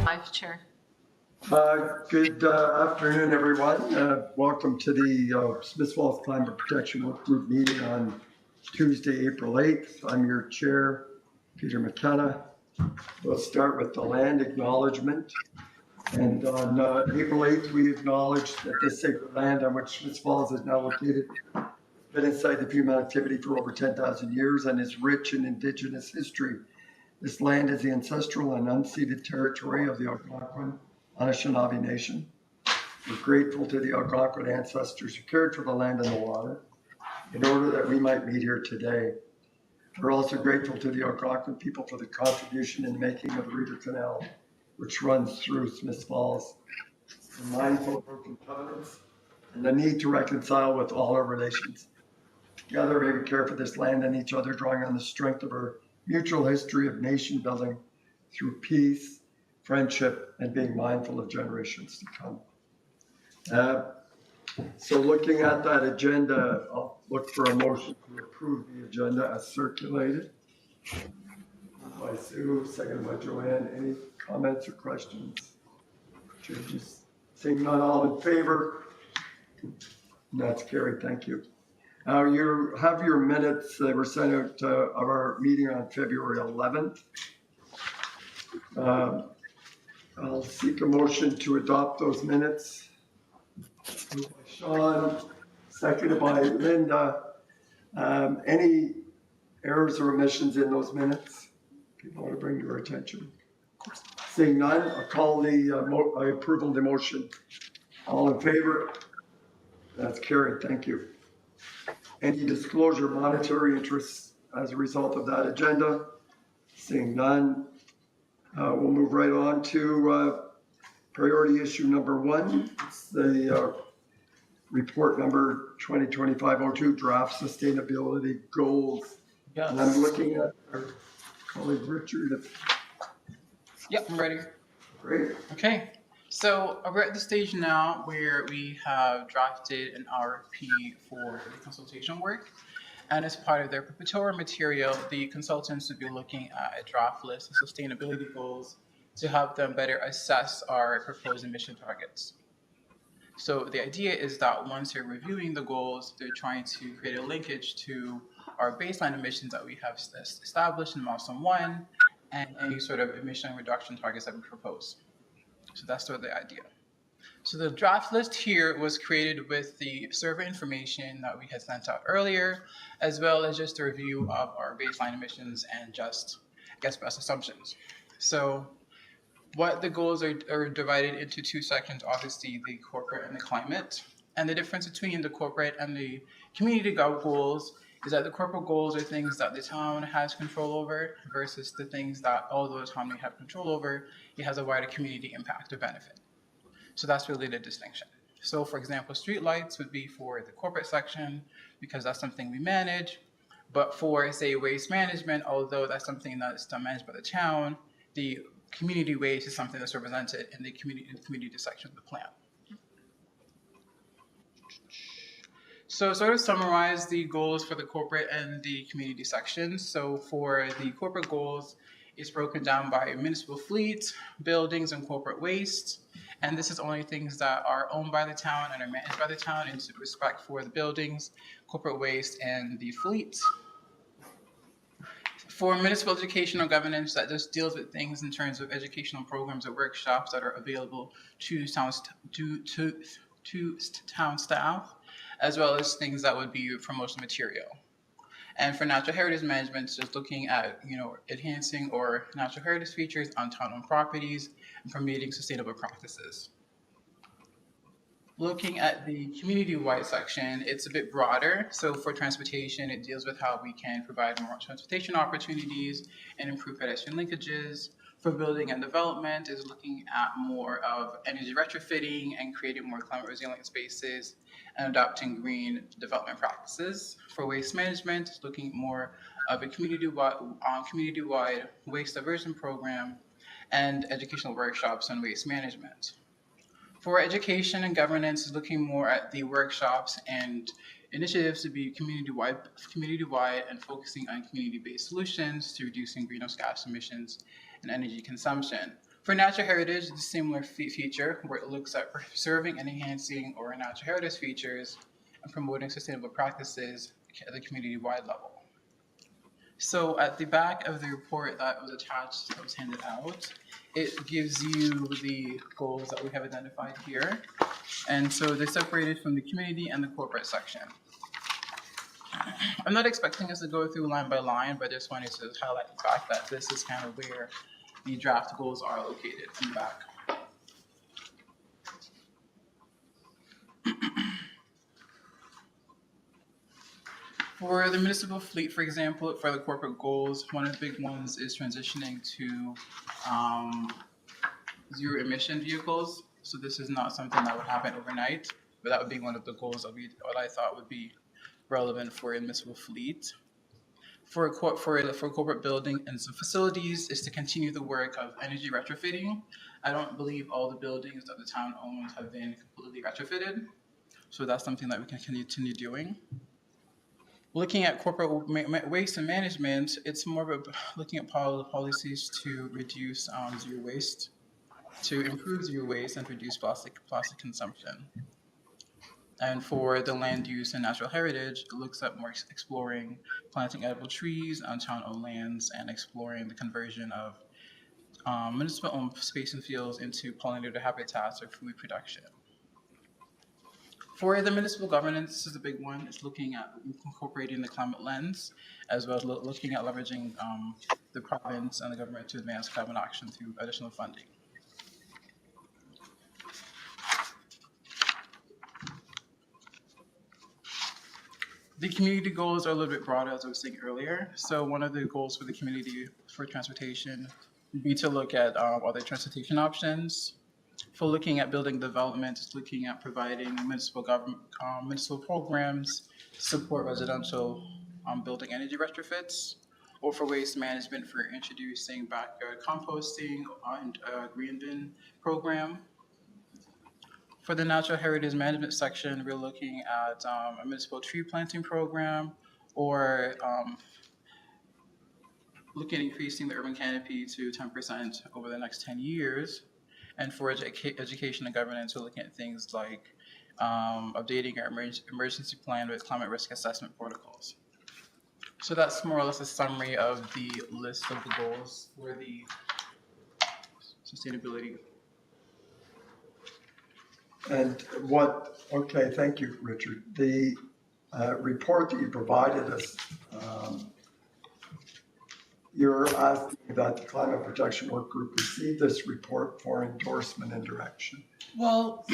Live Chair. Good afternoon, everyone. Welcome to the Smith Falls Climate Protection Work Group meeting on Tuesday, April 8th. I'm your chair, Peter McKenna. We'll start with the land acknowledgement. And on April 8th, we acknowledge that this sacred land on which Smith Falls is now located has been a site of human activity for over 10,000 years and is rich in Indigenous history. This land is the ancestral and unceded territory of the Algonquin Anishinaabe Nation. We're grateful to the Algonquin ancestors who cared for the land and the water in order that we might meet here today. We're also grateful to the Algonquin people for the contribution in making of the River Canal, which runs through Smith Falls. We're mindful of broken covenants and the need to reconcile with all our relations. Together, we care for this land and each other, drawing on the strength of our mutual history of nation building through peace, friendship, and being mindful of generations to come. So looking at that agenda, I'll look for a motion to approve the agenda as circulated. Moved by Sue, seconded by Joanne. Any comments or questions? Changes? Seeing none, all in favor? That's carried, thank you. You have your minutes that were sent out of our meeting on February 11th. I'll seek a motion to adopt those minutes. Moved by Sean, seconded by Linda. Any errors or omissions in those minutes? People want to bring to our attention? Seeing none, I'll call the approval of the motion. All in favor? That's carried, thank you. Any disclosure of monetary interests as a result of that agenda? Seeing none, we'll move right on to priority issue number 1. It's the report number 2025-02, draft sustainability goals. Yes. And I'm looking at our colleague Richard. Yep, I'm ready. Great. Okay. So we're at the stage now where we have drafted an RFP for the consultation work. And as part of their preparatory material, the consultants would be looking at a draft list of sustainability goals to help them better assess our proposed emission targets. So the idea is that once they're reviewing the goals, they're trying to create a linkage to our baseline emissions that we have established in milestone 1 and any sort of emission reduction targets that we propose. So that's sort of the idea. So the draft list here was created with the survey information that we had sent out earlier, as well as just a review of our baseline emissions and just, I guess, best assumptions. So what the goals are divided into 2 sections, obviously the corporate and the climate. And the difference between the corporate and the community goals is that the corporate goals are things that the town has control over versus the things that although the town may have control over, it has a wider community impact or benefit. So that's really the distinction. So for example, streetlights would be for the corporate section because that's something we manage. But for, say, waste management, although that's something that's done managed by the town, the community waste is something that's represented in the community section of the plan. So sort of summarize the goals for the corporate and the community sections. So for the corporate goals, it's broken down by municipal fleet, buildings, and corporate waste. And this is only things that are owned by the town and are managed by the town in respect for the buildings, corporate waste, and the fleet. For municipal educational governance, that just deals with things in terms of educational programs or workshops that are available to town staff, as well as things that would be promotional material. And for natural heritage management, it's just looking at, enhancing or natural heritage features on town-owned properties and promoting sustainable practices. Looking at the community-wide section, it's a bit broader. So for transportation, it deals with how we can provide more transportation opportunities and improve pedestrian linkages. For building and development, is looking at more of energy retrofitting and creating more climate resilient spaces and adopting green development practices. For waste management, it's looking more of a community-wide waste diversion program and educational workshops on waste management. For education and governance, is looking more at the workshops and initiatives to be community-wide and focusing on community-based solutions to reducing greenhouse gas emissions and energy consumption. For natural heritage, it's a similar feature where it looks at preserving and enhancing our natural heritage features and promoting sustainable practices at the community-wide level. So at the back of the report that was attached, that was handed out, it gives you the goals that we have identified here. And so they're separated from the community and the corporate section. I'm not expecting us to go through line by line, but I just wanted to highlight the fact that this is kind of where the draft goals are located in the back. For the municipal fleet, for example, for the corporate goals, one of the big ones is transitioning to zero emission vehicles. So this is not something that would happen overnight, but that would be one of the goals that what I thought would be relevant for a municipal fleet. For corporate building and some facilities is to continue the work of energy retrofitting. I don't believe all the buildings that the town owns have been completely retrofitted. So that's something that we can continue doing. Looking at corporate waste and management, it's more of looking at policies to reduce zero waste, to improve zero waste and reduce plastic consumption. And for the land use and natural heritage, it looks at more exploring planting edible trees on town-owned lands and exploring the conversion of municipal-owned space and fields into pollinator habitats or food production. For the municipal governance, this is a big one. It's looking at incorporating the climate lens, as well as looking at leveraging the province and the government to advance climate action through additional funding. The community goals are a little bit broader, as I was saying earlier. So one of the goals for the community for transportation would be to look at other transportation options. For looking at building development, it's looking at providing municipal programs to support residential building energy retrofits, or for waste management for introducing backyard composting and green bin program. For the natural heritage management section, we're looking at a municipal tree planting program, or looking at increasing the urban canopy to 10% over the next 10 years. And for education and governance, we're looking at things like updating our emergency plan with climate risk assessment protocols. So that's more or less a summary of the list of the goals for the sustainability. And okay, thank you, Richard. The report that you provided us, you're asking that the Climate Protection Work Group receive this report for endorsement and direction. Well,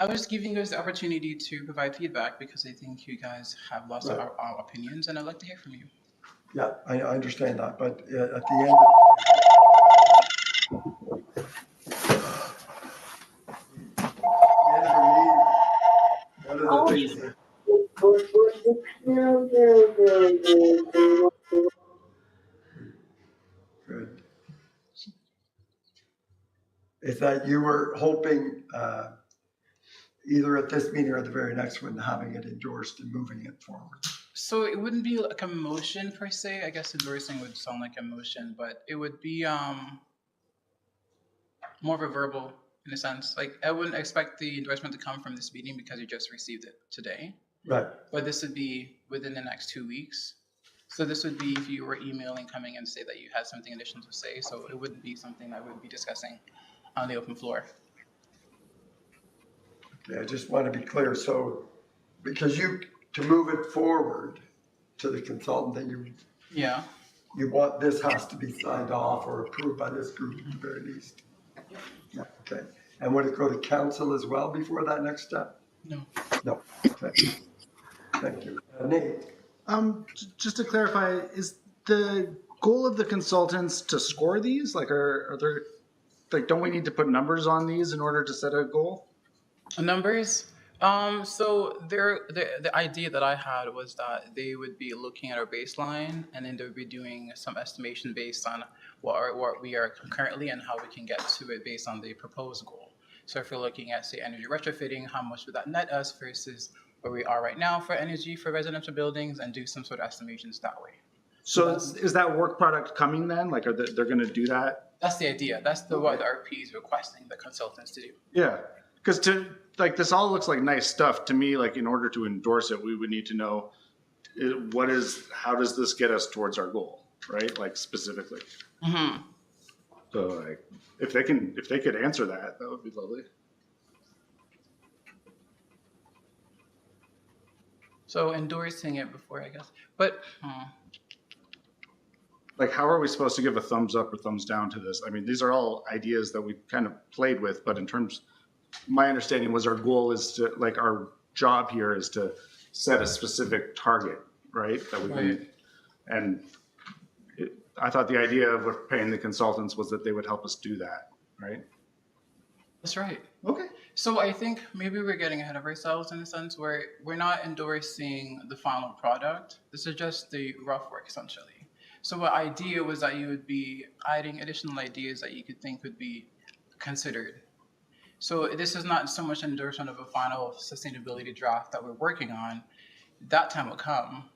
I was giving you guys the opportunity to provide feedback because I think you guys have lots of opinions, and I'd like to hear from you. Yeah, I understand that, but at the end of the things that good is that you were hoping either at this meeting or at the very next one, having it endorsed and moving it forward. So it wouldn't be like a motion per se. I guess endorsing would sound like a motion, but it would be more of a verbal in a sense. Like I wouldn't expect the endorsement to come from this meeting because you just received it today. Right. But this would be within the next 2 weeks. So this would be if you were emailing, coming and say that you had something additional to say. So it wouldn't be something that we would be discussing on the open floor. Okay, I just want to be clear. So because to move it forward to the consultant, then you want this has to be signed off or approved by this group at the very least. Yeah. Okay. And would it go to council as well before that next step? No. No. Okay. Thank you. Nate. Just to clarify, is the goal of the consultants to score these? Like, are there, like, don't we need to put numbers on these in order to set a goal? Numbers? So the idea that I had was that they would be looking at our baseline, and then they would be doing some estimation based on what we are currently and how we can get to it based on the proposed goal. So if we're looking at, say, energy retrofitting, how much would that net us versus where we are right now for energy for residential buildings, and do some sort of estimations that way. So is that work product coming then? Like, they're going to do that That's the idea. That's what the RP is requesting the consultants to do. Yeah, because this all looks like nice stuff to me. Like in order to endorse it, we would need to know how does this get us towards our goal, right? Like specifically. Mm-hmm. So like if they could answer that, that would be lovely. So endorsing it before, I guess. But Like how are we supposed to give a thumbs up or thumbs down to this? I mean, these are all ideas that we kind of played with, but in terms, my understanding was our goal is to, like, our job here is to set a specific target, right? That we can, Right. and I thought the idea of paying the consultants was that they would help us do that, right? that's right. Okay. So I think maybe we're getting ahead of ourselves in a sense where we're not endorsing the final product. This is just the rough work essentially. So the idea was that you would be adding additional ideas that you could think would be considered. So this is not so much endorsement of a final sustainability draft that we're working on. That time will come.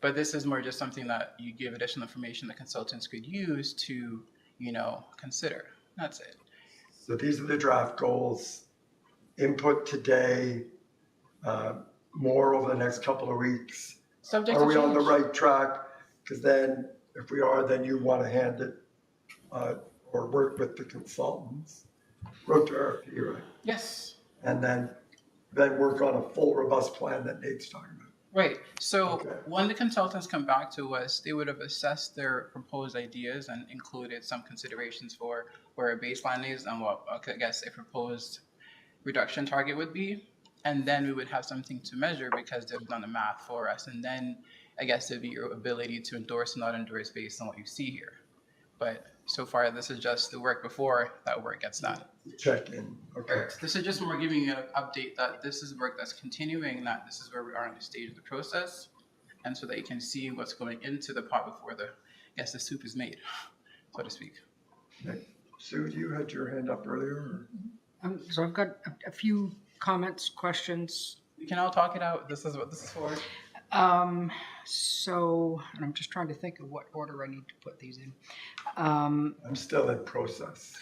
But this is more just something that you give additional information that consultants could use to, consider. That's it. So these are the draft goals. Input today, more over the next couple of weeks. Subject Are to we on the change. right track? Because then, if we are, then you want to hand it or work with the consultants, wrote to RFP, right? Yes. And then work on a full, robust plan that Nate's talking about. Right. So Okay. when the consultants come back to us, they would have assessed their proposed ideas and included some considerations for where a baseline is and what I guess a proposed reduction target would be. And then we would have something to measure because they've done the math for us. And then I guess it'd be your ability to endorse and not endorse based on what you see here. But so far, this is just the work before that work gets done. Check in. Okay. This is just more giving you an update that this is work that's continuing, that this is where we are in the stage of the process, and so that you can see what's going into the pot before the soup is made, so to speak. Okay. Sue, you had your hand up earlier. So I've got a few comments, questions. We can all talk it out. This is what this is for. And I'm just trying to think of what order I need to put these in. I'm still in process.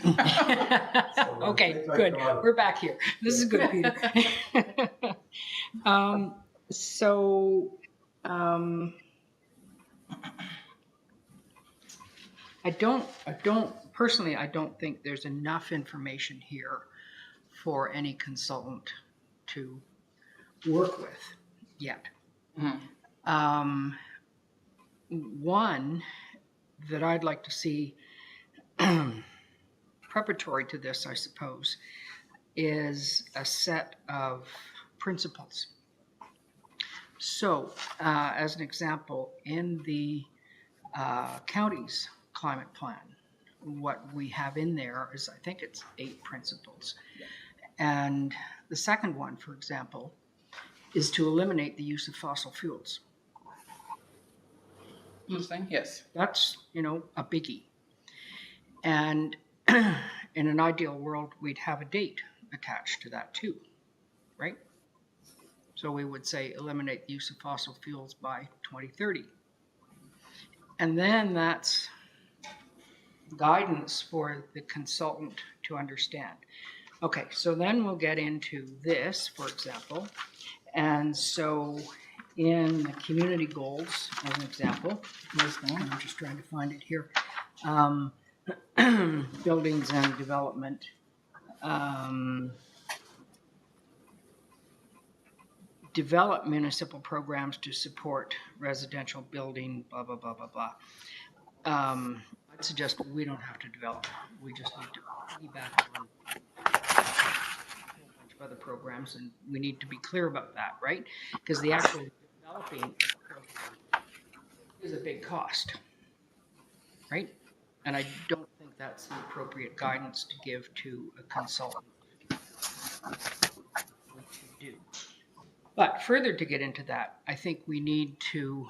Okay, good. We're back here. This is good, Peter. I don't think there's enough information here for any consultant to work with yet. Mm-hmm. One that I'd like to see preparatory to this, I suppose, is a set of principles. So, as an example, in the county's climate plan, what we have in there is, I think it's 8 principles. And the second one, for example, is to eliminate the use of fossil fuels. Understand? Yes. That's, a biggie. And in an ideal world, we'd have a date attached to that too, right? So we would say eliminate the use of fossil fuels by 2030. And then that's guidance for the consultant to understand. Okay, so then we'll get into this, for example. And so in the community goals, as an example, I'm just trying to find it here, buildings and development, develop municipal programs to support residential building, blah, blah, blah, blah, blah. I'd suggest we don't have to develop. We just need to piggyback on a whole bunch of other programs, and we need to be clear about that, right? Because the actual developing is a big cost, right? And I don't think that's the appropriate guidance to give to a consultant. We should do. But further to get into that, I think we need to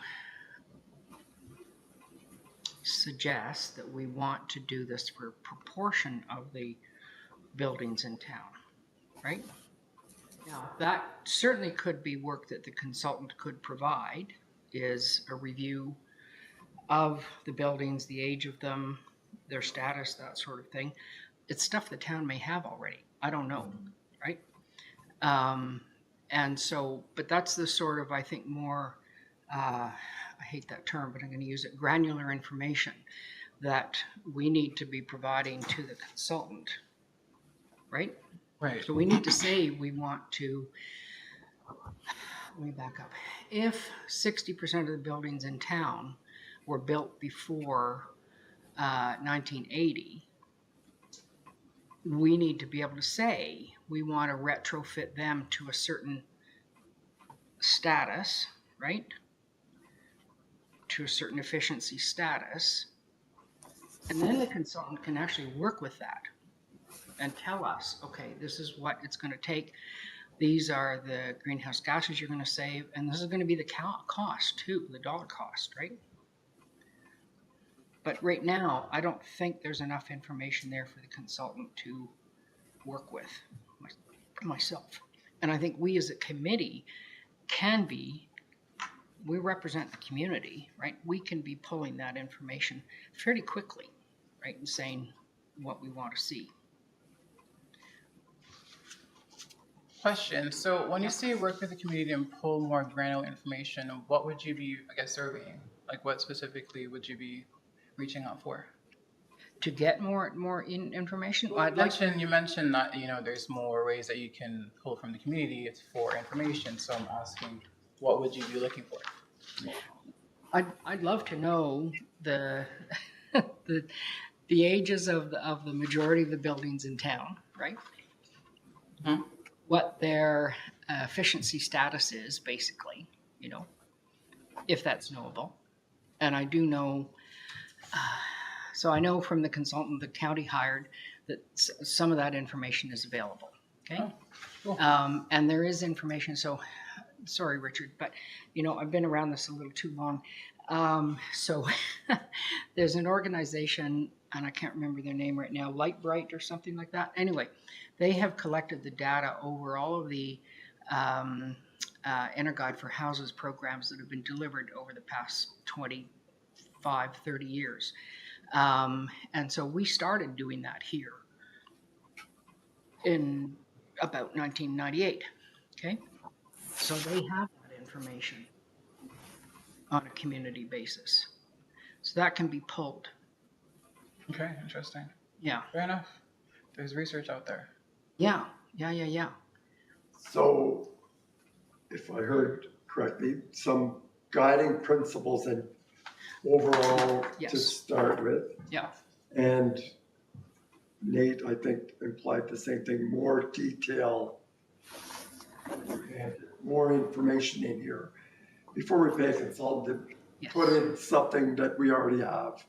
suggest that we want to do this for a proportion of the buildings in town, right? Now, that certainly could be work that the consultant could provide, is a review of the buildings, the age of them, their status, that sort of thing. It's stuff the town may have already. I don't know, right? And so, but that's the sort of, I think, more, I hate that term, but I'm going to use it, granular information that we need to be providing to the consultant, right? Right. So we need to say we want to, let me back up. If 60% of the buildings in town were built before 1980, we need to be able to say we want to retrofit them to a certain status, right? To a certain efficiency status. And then the consultant can actually work with that and tell us, okay, this is what it's going to take. These are the greenhouse gases you're going to save, and this is going to be the cost too, the dollar cost, right? But right now, I don't think there's enough information there for the consultant to work with myself. And I think we as a committee can be, we represent the community, right? We can be pulling that information fairly quickly, right? And saying what we want to see. Question. So when you say work with the community and pull more granular information, what would you be, I guess, surveying? Like what specifically would you be reaching out for? To get more information, Well, you mentioned that, there's more ways that you can pull from the community for information. So I'm asking, what would you be looking for? I'd love to know the the ages of the majority of the buildings in town, right? Hmm? What their efficiency status is, basically, if that's knowable. And I do know, so I know from the consultant the county hired that some of that information is available. Okay. Oh, cool. And there is information. So, sorry, Richard, but I've been around this a little too long. So there's an organization, and I can't remember their name right now, Light Bright or something like that. Anyway, they have collected the data over all of the Interguide for Houses programs that have been delivered over the past 25, 30 years. And so we started doing that here in about 1998. Okay. So they have that information on a community basis. So that can be pulled. Okay, interesting. Yeah. Fair enough. There's research out there. Yeah. So, if I heard correctly, some guiding principles and overall to Yes. start with. Yeah. And Nate, I think, implied the same thing, more detail and more information in here before we pay a consultant to Yes. put in something that we already have.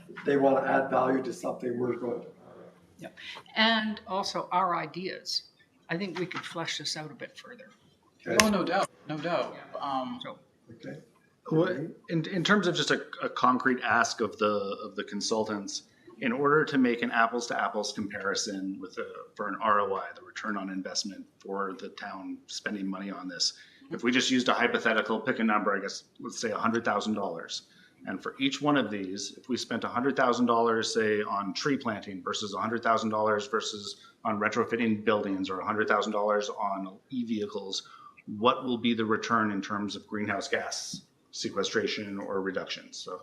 If they want to add value to something, we're going to. Yep. And also our ideas. I think we could flesh this out a bit further. Okay. Oh, no doubt. So Okay. What, in terms of just a concrete ask of the consultants, in order to make an apples to apples comparison for an ROI, the return on investment for the town spending money on this, if we just used a hypothetical, pick a number, I guess, let's say $100,000. And for each one of these, if we spent $100,000, say, on tree planting versus $100,000 versus on retrofitting buildings or $100,000 on e-vehicles, what will be the return in terms of greenhouse gas sequestration or reductions? So,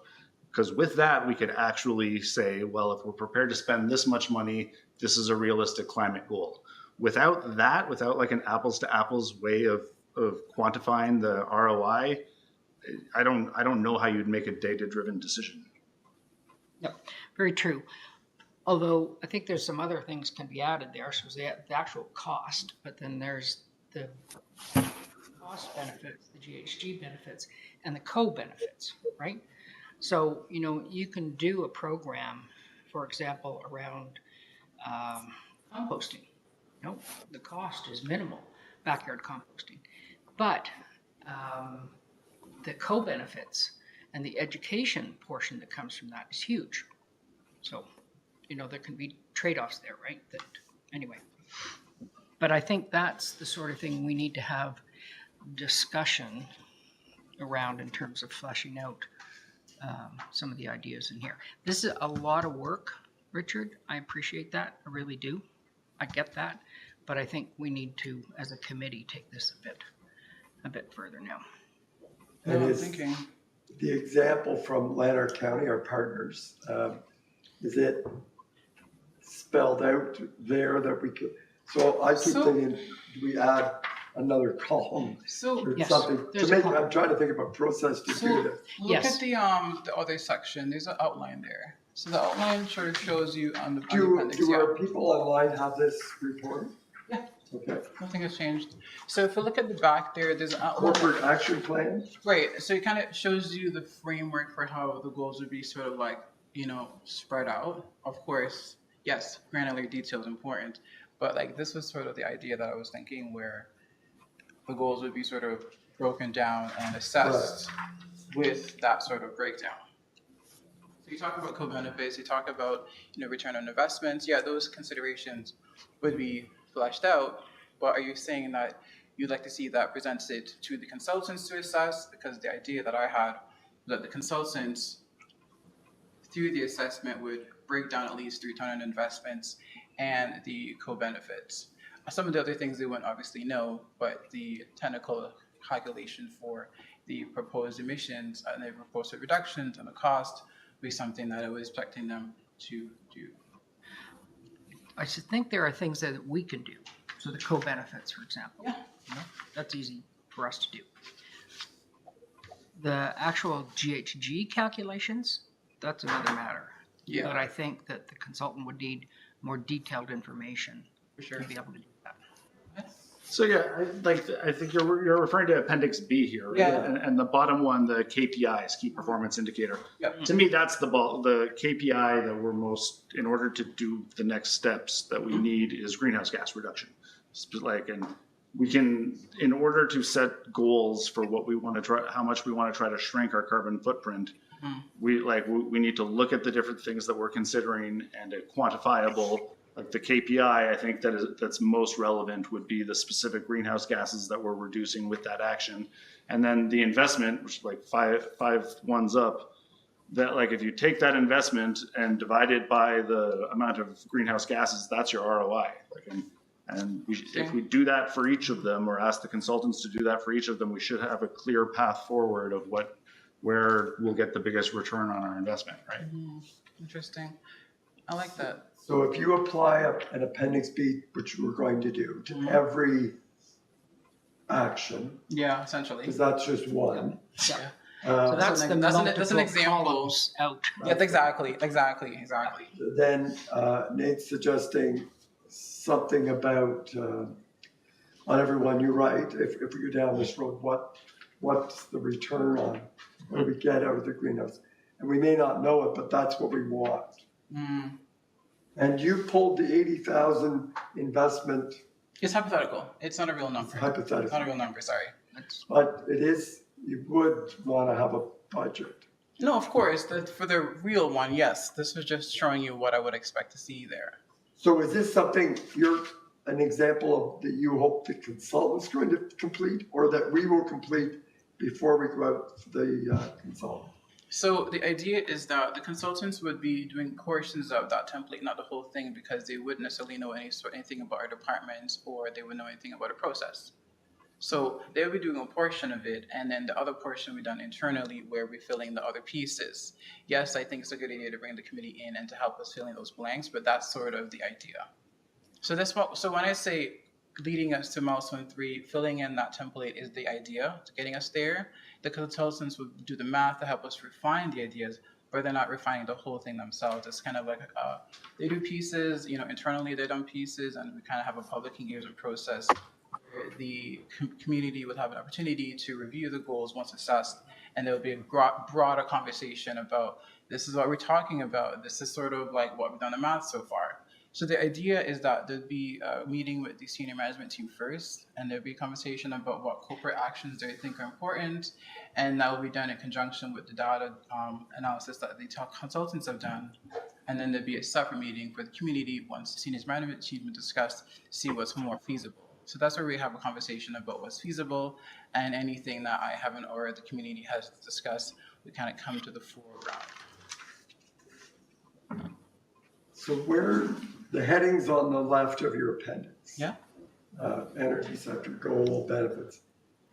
because with that, we could actually say, well, if we're prepared to spend this much money, this is a realistic climate goal. Without that, without like an apples to apples way of quantifying the ROI, I don't know how you'd make a data-driven decision. Yep, very true. Although I think there's some other things can be added there. So the actual cost, but then there's the cost benefits, the GHG benefits, and the co-benefits, right? So, you can do a program, for example, around composting. The cost is minimal, backyard composting. But the co-benefits and the education portion that comes from that is huge. So, there can be trade-offs there, right? Anyway. But I think that's the sort of thing we need to have discussion around in terms of fleshing out some of the ideas in here. This is a lot of work, Richard. I appreciate that. I really do. I get that. But I think we need to, as a committee, take this a bit further now. No, And I'm is thinking. the example from Lanark County, our partners, is it spelled out there that we could, so I keep So- thinking, do we add another column So or Yes, something to there's a make, column. I'm trying to think of a process to do So this. look Yes. at the other section. There's an outline there. So the outline sort of shows you on the Do appendix. do Yeah. our people online have this report? Yeah. Okay. Nothing has changed. So if you look at the back there, there's an outline. Corporate action plan? Right. So it kind of shows you the framework for how the goals would be sort of like, spread out. Of course, yes, granular detail is important, but like this was sort of the idea that I was thinking where the goals would be sort of broken down and assessed with that sort of breakdown. So you talk about co-benefits, you talk about, return on investments. Yeah, those considerations would be fleshed out, but are you saying that you'd like to see that presented to the consultants to assess? Because the idea that I had was that the consultants, through the assessment, would break down at least the return on investments and the co-benefits. Some of the other things they wouldn't obviously know, but the technical calculation for the proposed emissions and the proposed reductions and the cost would be something that I was expecting them to do. I should think there are things that we can do. So the co-benefits, for example. Yeah. That's easy for us to do. The actual GHG calculations, that's another matter. Yeah. But I think that the consultant would need more detailed information For sure. to be able to do that. So yeah, I think you're referring to Appendix B here, right? Yeah. And the bottom one, the KPIs, key performance indicator. Yep. To me, that's the KPI that we're most, in order to do the next steps that we need is greenhouse gas reduction. And we can, in order to set goals for what we want to try, how much we want to try to shrink our carbon footprint, we need to look at the different things that we're considering and a quantifiable. Like the KPI, I think that's most relevant would be the specific greenhouse gases that we're reducing with that action, and then the investment, which is like five ones up. That like if you take that investment and divide it by the amount of greenhouse gases, that's your ROI. If we do that for each of them, or ask the consultants to do that for each of them, we should have a clear path forward of where we'll get the biggest return on our investment, right? Interesting. I like that. So if you apply an Appendix B, which we're going to do, to every action, Yeah, essentially. because that's just one. Yeah. So that's So the that's an multiple example. columns out. Yes, exactly. Then Nate's suggesting something about, on every one, you're right, if we go down this road, what's the return on, what do we get out of the greenhouse? And we may not know it, but that's what we want. Mm. And you pulled the 80,000 investment It's hypothetical. It's not a real number. It's not a hypothetical, real number. Sorry. That's- but it is, you would want to have a budget. No, of course. For the real one, yes. This was just showing you what I would expect to see there. So is this something an example of that you hope the consultant's going to complete, or that we will complete before we go out to the consultant? So the idea is that the consultants would be doing portions of that template, not the whole thing, because they wouldn't necessarily know anything about our departments, or they would know anything about a process. So they would be doing a portion of it, and then the other portion would be done internally, where we're filling the other pieces. Yes, I think it's a good idea to bring the committee in and to help us fill in those blanks, but that's sort of the idea. So when I say leading us to milestone 3, filling in that template is the idea to getting us there. The consultants would do the math to help us refine the ideas, but they're not refining the whole thing themselves. It's kind of like they do pieces, internally they're done pieces, and we kind of have a public engagement process where the community would have an opportunity to review the goals once assessed, and there will be a broader conversation about this is what we're talking about. This is sort of like what we've done in math so far. So the idea is that there'd be a meeting with the senior management team first, and there'd be a conversation about what corporate actions they think are important, and that will be done in conjunction with the data analysis that the consultants have done. And then there'd be a separate meeting for the community once the senior management team would discuss to see what's more feasible. So that's where we have a conversation about what's feasible, and anything that I haven't or the community has discussed would kind of come to the foreground. So where, the headings on the left of your appendix. Yeah. Energy sector, goal, benefits,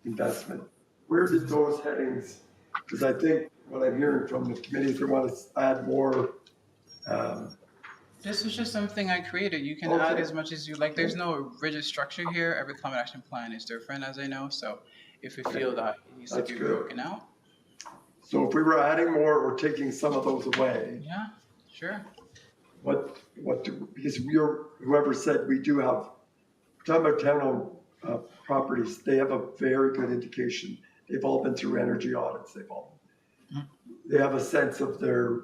investment. Where did those headings, because I think what I'm hearing from the committee is they want to add more. This is just something I created. You can add as much as you like. There's no rigid structure here. Every climate action plan is different, as I know. So if you feel that it needs to be broken out. So if we were adding more or taking some of those away, Yeah, sure. because whoever said we do have, talking about town-owned properties, they have a very good indication. They've all been through energy audits. They have a sense of their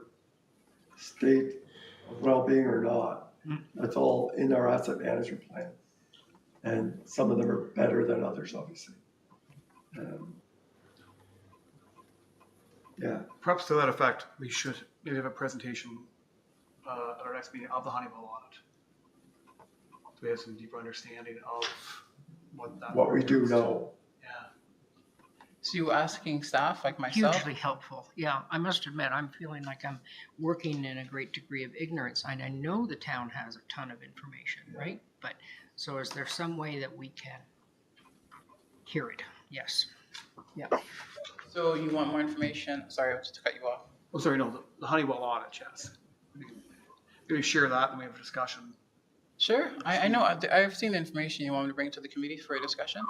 state of well-being or not. That's all in our asset management plan. And some of them are better than others, obviously. Yeah. Perhaps to that effect, we should maybe have a presentation at our next meeting of the Honeywell audit. So we have some deeper understanding of what we do know. Yeah. So you asking staff like myself? Hugely helpful. Yeah, I must admit, I'm feeling like I'm working in a great degree of ignorance. And I know the town has a ton of information, right? But so is there some way that we can hear it? Yes. Yeah. So you want more information? Sorry, I was to cut you off. Oh, sorry, no, the Honeywell audit, yes. Maybe share that and we have a discussion. Sure. I know. I've seen the information you want me to bring to the committee for a discussion.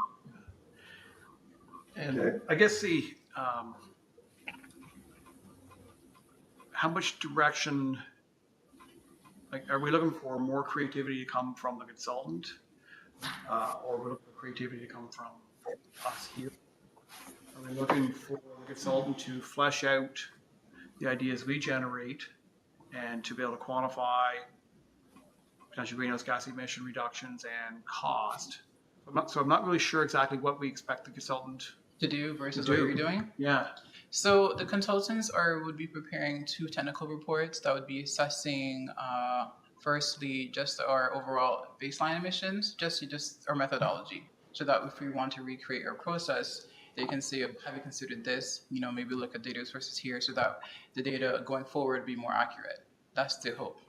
And I guess how much direction, like, are we looking for more creativity to come from the consultant? Or are we looking for creativity to come from us here? Are we looking for the consultant to flesh out the ideas we generate and to be able to quantify potential greenhouse gas emission reductions and cost? So I'm not really sure exactly what we expect the consultant To do versus what you're doing? Yeah. So the consultants would be preparing 2 technical reports that would be assessing firstly just our overall baseline emissions, just our methodology, so that if we want to recreate our process, they can say, have you considered this? Maybe look at data sources here so that the data going forward be more accurate. That's the hope.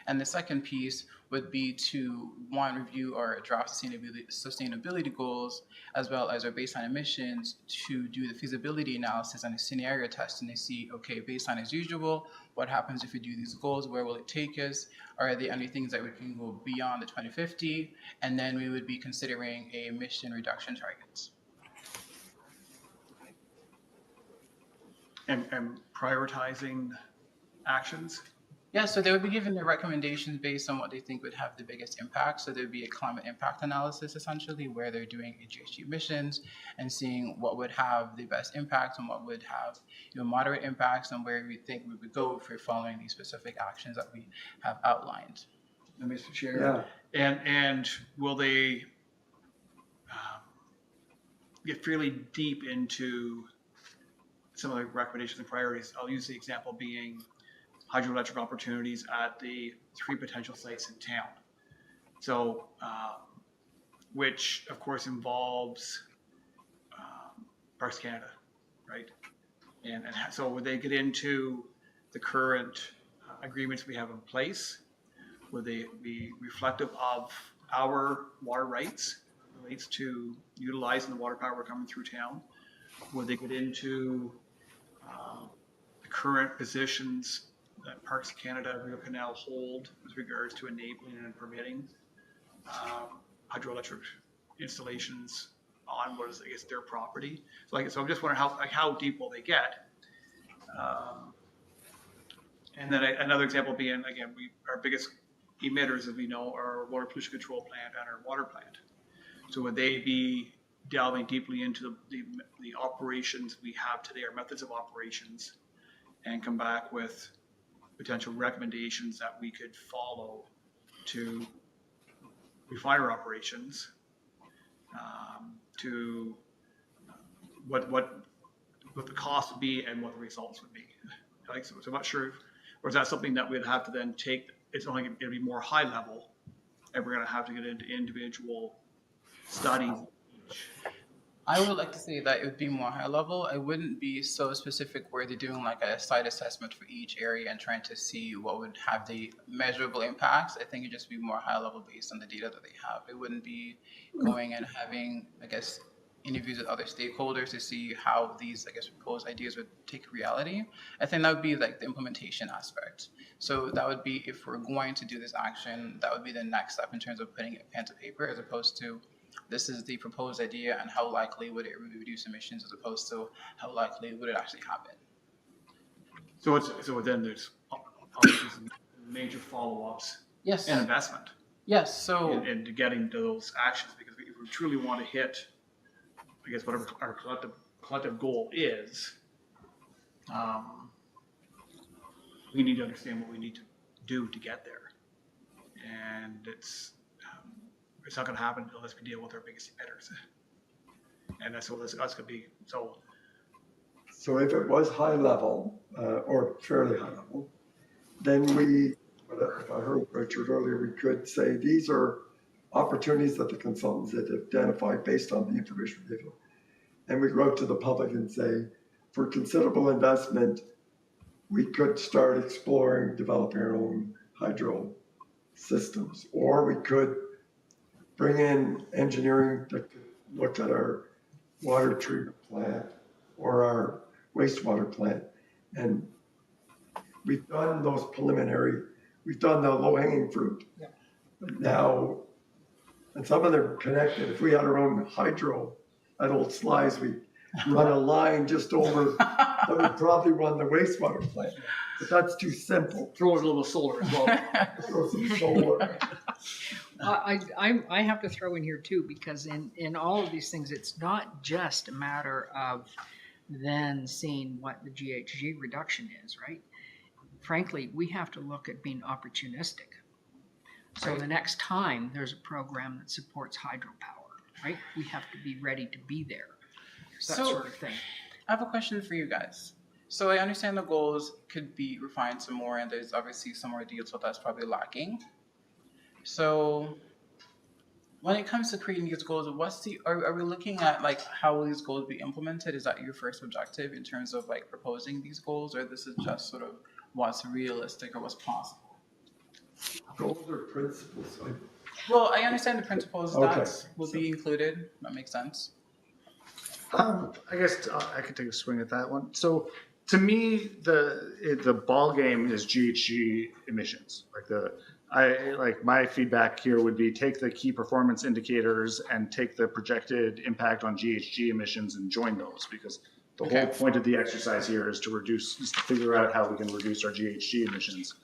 And the second piece would be to, one, review our draft sustainability goals, as well as our baseline emissions, to do the feasibility analysis and a scenario test, and they see, okay, baseline as usual, what happens if we do these goals, where will it take us, are there any things that we can go beyond the 2050, and then we would be considering a emission reduction targets. And prioritizing actions. Yeah, so they would be given their recommendations based on what they think would have the biggest impact. So there'd be a climate impact analysis, essentially, where they're doing GHG emissions and seeing what would have the best impact and what would have moderate impacts, and where we think we would go if we're following these specific actions that we have outlined. And Mr. Chair. Yeah. And will they get fairly deep into some of the recommendations and priorities? I'll use the example being hydroelectric opportunities at the 3 potential sites in town. So, which of course involves Parks Canada, right? And so would they get into the current agreements we have in place? Would they be reflective of our water rights, relates to utilizing the water power coming through town? Would they get into the current positions that Parks Canada, Rio Canal hold with regards to enabling and permitting hydroelectric installations on what is, I guess, their property? So I'm just wondering how deep will they get? And then another example being, again, our biggest emitters, as we know, are our water pollution control plant and our water plant. So would they be delving deeply into the operations we have today, our methods of operations, and come back with potential recommendations that we could follow to refine our operations, to what the cost would be and what the results would be? So I'm not sure, or is that something that we'd have to then take? It's only going to be more high level, and we're going to have to get into individual studies. I would like to say that it would be more high level. It wouldn't be so specific where they're doing like a site assessment for each area and trying to see what would have the measurable impacts. I think it'd just be more high level based on the data that they have. It wouldn't be going and having, I guess, interviews with other stakeholders to see how these, I guess, proposed ideas would take reality. I think that would be like the implementation aspect. So that would be if we're going to do this action, that would be the next step in terms of putting it pen to paper, as opposed to this is the proposed idea and how likely would it reduce emissions, as opposed to how likely would it actually happen. So then there's obviously some major follow-ups Yes. and investment Yes. So into getting to those actions, because if we truly want to hit, I guess, whatever our collective goal is, we need to understand what we need to do to get there. And it's not going to happen unless we deal with our biggest emitters. And that's what that's going to be. So if it was high level, or fairly high level, then if I heard Richard earlier, we could say these are opportunities that the consultants had identified based on the information we give. And we go out to the public and say, for considerable investment, we could start exploring developing our own hydro systems, or we could bring in engineering that could look at our water treatment plant or our wastewater plant. And we've done those we've done the low-hanging fruit. Yeah. Now, and some of them are connected. If we had our own hydro at Old Slies, we run a line just over that would probably run the wastewater plant. But that's too simple. throw in a little solar as well. Throw some solar. I have to throw in here too, because in all of these things, it's not just a matter of then seeing what the GHG reduction is, right? Frankly, we have to look at being opportunistic. So Right. the next time there's a program that supports hydropower, right? We have to be ready to be there. That So- sort of thing. I have a question for you guys. So I understand the goals could be refined some more, and there's obviously some more detail that's probably lacking. So when it comes to creating these goals, are we looking at like how will these goals be implemented? Is that your first objective in terms of like proposing these goals, or this is just sort of what's realistic or what's possible? Goals are principles. Well, I understand the principles Okay. that will be included. That makes sense. I guess I could take a swing at that one. So to me, the ball game is GHG emissions. Like my feedback here would be take the key performance indicators and take the projected impact on GHG emissions and join those, because the whole point of the exercise here is to figure out how we can reduce our GHG emissions.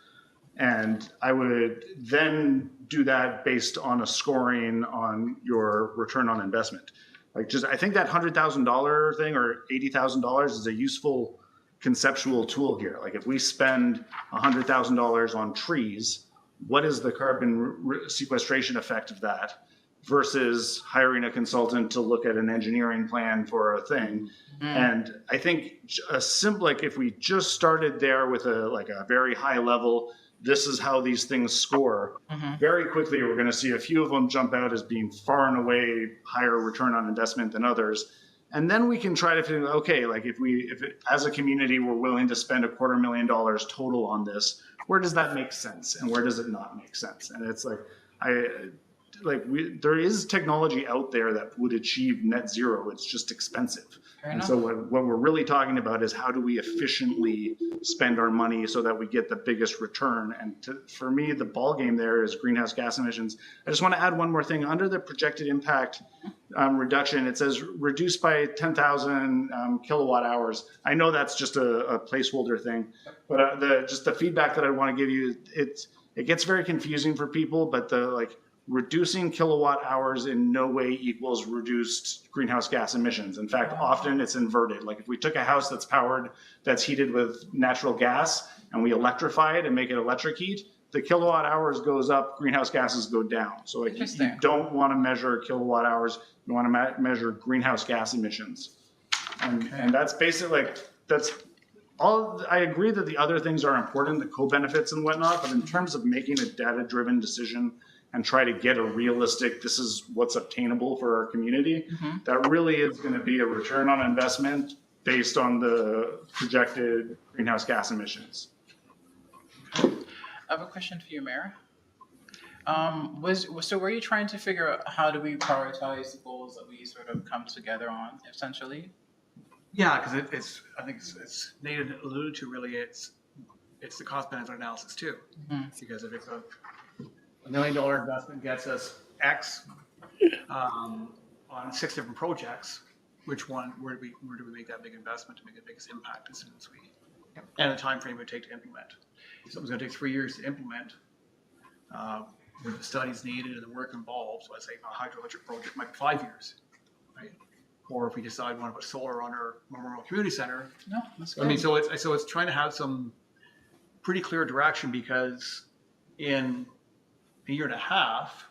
And I would then do that based on a scoring on your return on investment. I think that $100,000 thing or $80,000 is a useful conceptual tool here. Like if we spend $100,000 on trees, what is the carbon sequestration effect of that versus hiring a consultant to look at an engineering plan for a thing? And I think a simple, like if we just started there with a very high level, this is how these things score. Very quickly, we're going to see a few of them jump out as being far and away higher return on investment than others. And then we can try to figure, okay, like if as a community, we're willing to spend $250,000 total on this, where does that make sense? And where does it not make sense? And it's there is technology out there that would achieve net zero. It's just expensive. Fair And enough. so what we're really talking about is how do we efficiently spend our money so that we get the biggest return. And for me, the ball game there is greenhouse gas emissions. I just want to add one more thing. Under the projected impact reduction, it says reduced by 10,000 kilowatt hours. I know that's just a placeholder thing, but the feedback that I want to give you, it gets very confusing for people, but reducing kilowatt hours in no way equals reduced greenhouse gas emissions. In fact, often it's inverted. Like if we took a house that's heated with natural gas and we electrify it and make it electric heat, the kilowatt hours goes up, greenhouse gases go down. So you don't want to measure kilowatt hours, you want to measure greenhouse gas emissions. And that's basically that's all. I agree that the other things are important, the co-benefits and whatnot, but in terms of making a data-driven decision and try to get a realistic, this is what's obtainable for our community, that really is going to be a return on investment based on the projected greenhouse gas emissions. I have a question for you, Mayor. So were you trying to figure out how do we prioritize the goals that we sort of come together on, essentially? Yeah, because I think it's Nate alluded to, really, it's the cost benefit analysis too. Because if it's a $1 million investment gets us X on 6 different projects, where do we make that big investment to make the biggest impact as soon as we, and the time frame it would take to implement. If something's going to take 3 years to implement, with the studies needed and the work involved, so I'd say a hydroelectric project might be 5 years, right? Or if we decide we want to put solar on our Memorial Community Center, No, that's good. I mean, so it's trying to have some pretty clear direction, because in a year and a half,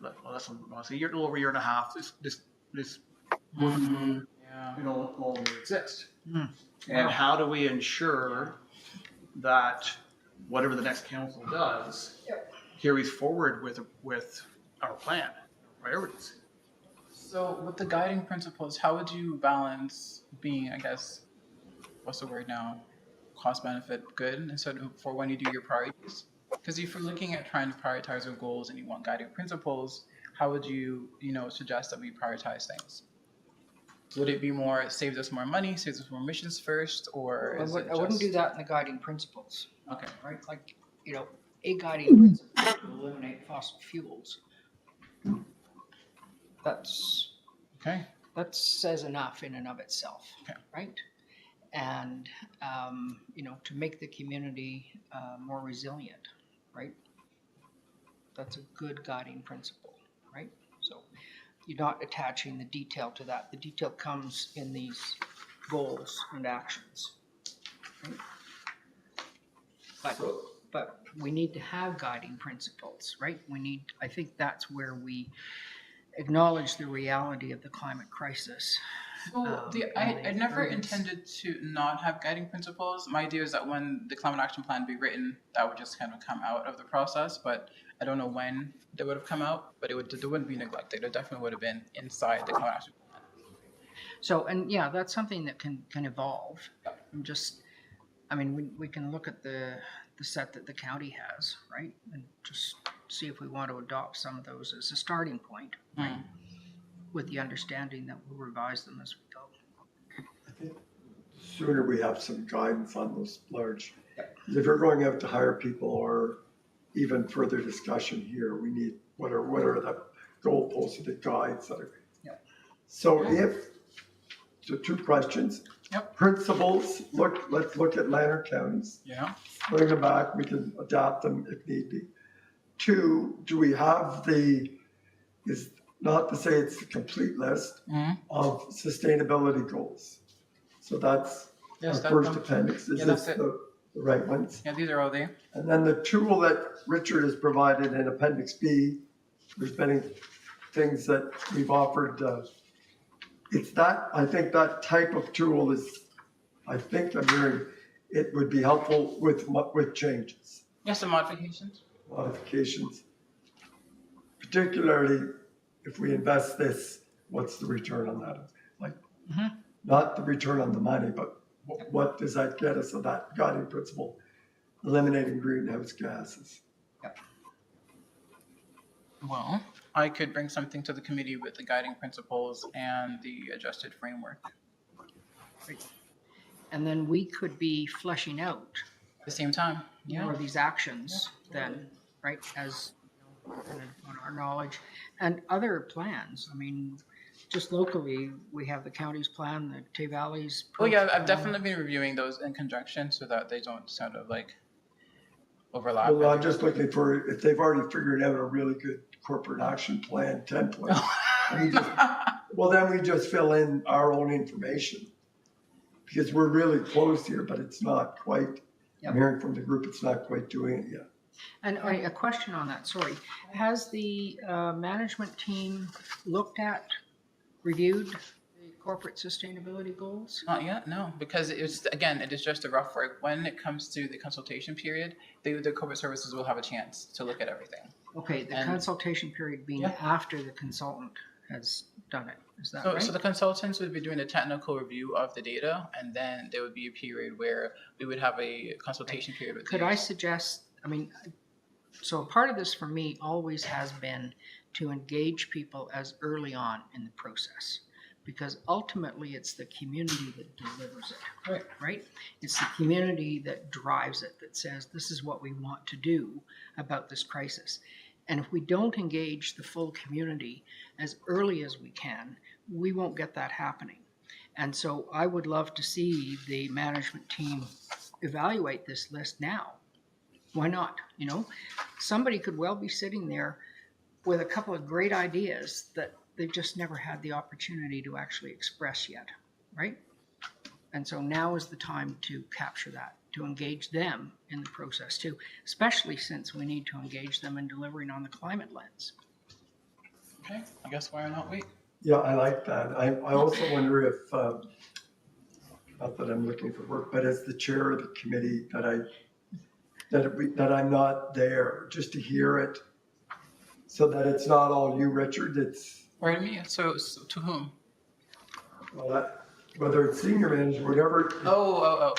well, that's a little over a year and a half, this Yeah. no longer exist. Mm. And how do we ensure that whatever the next council does carries forward with our plan, priorities? So with the guiding principles, how would you balance being, I guess, what's the word now, cost benefit good instead of for when you do your priorities? Because if you're looking at trying to prioritize your goals and you want guiding principles, how would you, suggest that we prioritize things? Would it be more saves us more money, saves us more emissions first, or I is it wouldn't do just- that in the guiding principles, Okay. right? Like, a guiding principle is to eliminate fossil fuels. Okay. That says enough in and of itself, Okay. right? And, to make the community more resilient, right? That's a good guiding principle, right? So you're not attaching the detail to that. The detail comes in these goals and actions, right? But we need to have guiding principles, right? I think that's where we acknowledge the reality of the climate crisis. So I and the never urgency. intended to not have guiding principles. My idea is that when the climate action plan be written, that would just kind of come out of the process. But I don't know when they would have come out. But it wouldn't be neglected. It definitely would have been inside the climate action plan. So, and yeah, that's something that can evolve. We can look at the set that the county has, right? And just see if we want to adopt some of those as a starting point, right? With the understanding that we'll revise them as we go. Sooner we have some guidance on those large. If you're going out to hire people or even further discussion here, we need what are the goalposts, the guides that are. So so 2 questions. Yep. Principles, let's look at Lanark counties. Yeah. Bring them back, we can adapt them if need be. 2, do we have is not to say it's the complete list of sustainability goals. So that's Yes, our first appendix. Is that's this it. the right ones? Yeah, these are all there. And then the tool that Richard has provided in Appendix B, there's many things that we've offered. I think that type of tool I'm hearing it would be helpful with changes, Yes, some modifications. modifications. Particularly if we invest this, what's the return on that? Like, not the return on the money, but what does that get us of that guiding principle? Eliminating greenhouse gases. Well, I could bring something to the committee with the guiding principles and the adjusted framework And then we could be fleshing out at the same time. more of these actions then, right, as kind of on our knowledge and other plans. I mean, just locally, we have the county's plan, the Tay Valley's. Oh yeah, plan. I've definitely been reviewing those in conjunction so that they don't sort of like overlap. Well, I'm just looking for, if they've already figured out a really good corporate action plan template. Then we just fill in our own information. Because we're really close here, but it's not quite, I'm hearing from the group, it's not quite doing it yet. And a question on that, sorry. Has the management team reviewed the corporate sustainability goals? Not yet, no, because it is just a rough work. When it comes to the consultation period, the corporate services will have a chance to look at everything. Okay, the And- consultation period being Yeah. after the consultant has done it. Is that So, right? so the consultants would be doing a technical review of the data, and then there would be a period where we would have a consultation period with Could the I user. suggest, I mean, so part of this for me always has been to engage people as early on in the process. Because ultimately it's the community that delivers it, Right. right? It's the community that drives it, that says, this is what we want to do about this crisis. And if we don't engage the full community as early as we can, we won't get that happening. And so I would love to see the management team evaluate this list now. Why not? You know, somebody could well be sitting there with a couple of great ideas that they've just never had the opportunity to actually express yet, right? And so now is the time to capture that, to engage them in the process too, especially since we need to engage them in delivering on the climate lens. Okay, I guess why not wait? Yeah, I like that. I also wonder if, not that I'm looking for work, but as the chair of the committee, that I'm not there, just to hear it, so that it's not all you, Richard. It's, Pardon me. So to whom? well, whether it's senior manager, whatever. Oh.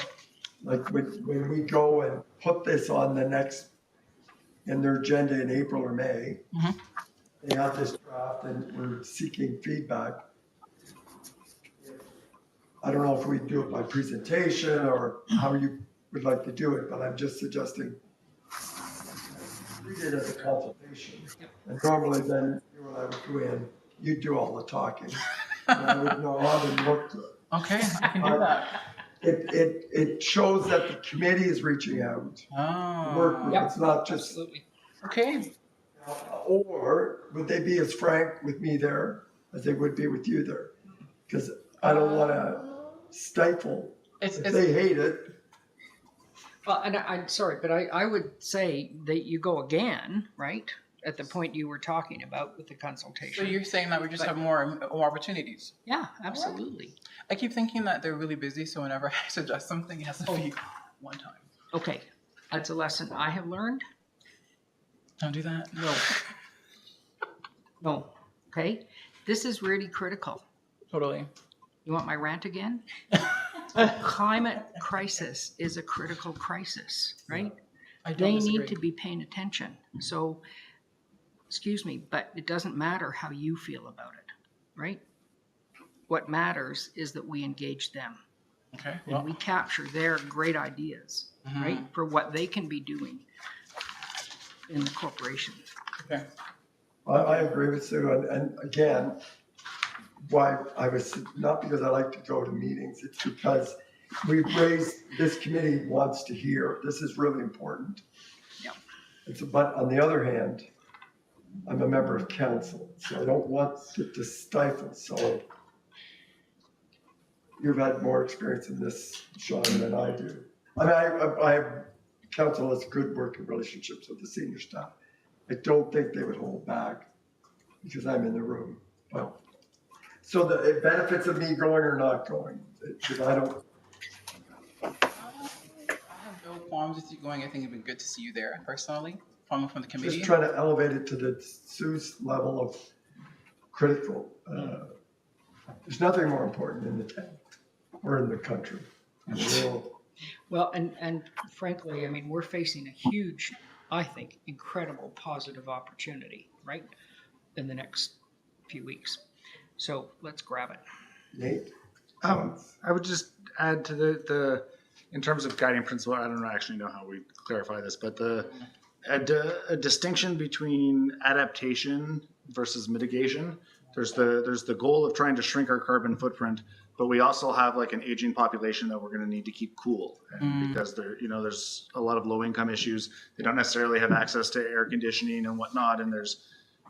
Like when we go and put this on in their agenda in April or May, Mhm. they have this draft and we're seeking feedback. I don't know if we do it by presentation or how you would like to do it, but I'm just suggesting treat it as a consultation. And normally then you and I would go in, you'd do all the talking. And I would nod and look. Okay, I can do that. It shows that the committee is reaching out. Work with, Oh. it's not just, Absolutely. Okay. or would they be as frank with me there as they would be with you there? Because I don't want to stifle. It's If they hate it, Well, and I'm sorry, but I would say that you go again, right? At the point you were talking about with the so consultation. you're saying that we just have more opportunities. Yeah, absolutely. I keep thinking that they're really busy, so whenever I suggest something, it has to be one time. Okay, that's a lesson I have learned. Don't do that. No, okay? This is really critical. Totally. You want my rant again? Climate crisis is a critical crisis, right? I don't They disagree. need to be paying attention. So, excuse me, but it doesn't matter how you feel about it, right? What matters is that we engage them Okay. and Well, we capture their great ideas, right? For what they can be doing in the corporation. okay. I agree with Sue. And again, why I was, not because I like to go to meetings, it's because this committee wants to hear, this is really important. Yeah. But on the other hand, I'm a member of council, so I don't want it to stifle. So you've had more experience in this, Sean, than I do. I mean, council has good working relationships with the senior staff. I don't think they would hold back because I'm in the room. But, so the benefits of me going or not going, because I don't, I have no qualms with you going. I think it'd be good to see you there personally, from the committee. just trying to elevate it to the Sue's level of critical. There's nothing more important in the town or in the country. Well, and frankly, I mean, we're facing a huge, I think, incredible positive opportunity, right? In the next few weeks. So let's grab it. Nate? I would just add to the in terms of guiding principle, I don't actually know how we clarify this, but a distinction between adaptation versus mitigation. There's the goal of trying to shrink our carbon footprint, but we also have like an aging population that we're going to need to keep cool, and because there's a lot of low income issues. They don't necessarily have access to air conditioning and whatnot,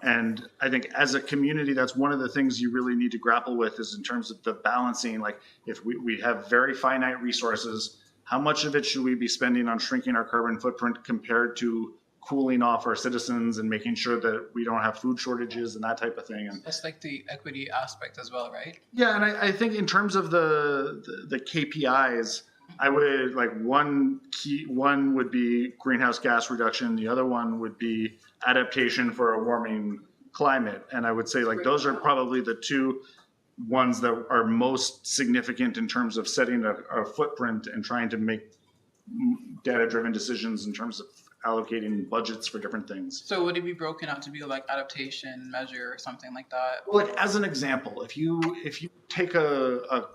and I think as a community, that's one of the things you really need to grapple with is in terms of the balancing. Like if we have very finite resources, how much of it should we be spending on shrinking our carbon footprint compared to cooling off our citizens and making sure that we don't have food shortages and that type of thing? And That's like the equity aspect as well, right? yeah, and I think in terms of the KPIs, I would like one would be greenhouse gas reduction. The other one would be adaptation for a warming climate. And I would say like those are probably the two ones that are most significant in terms of setting a footprint and trying to make data-driven decisions in terms of allocating budgets for different things. So would it be broken out to be like adaptation measure or something like that? Well, like as an example, if you take a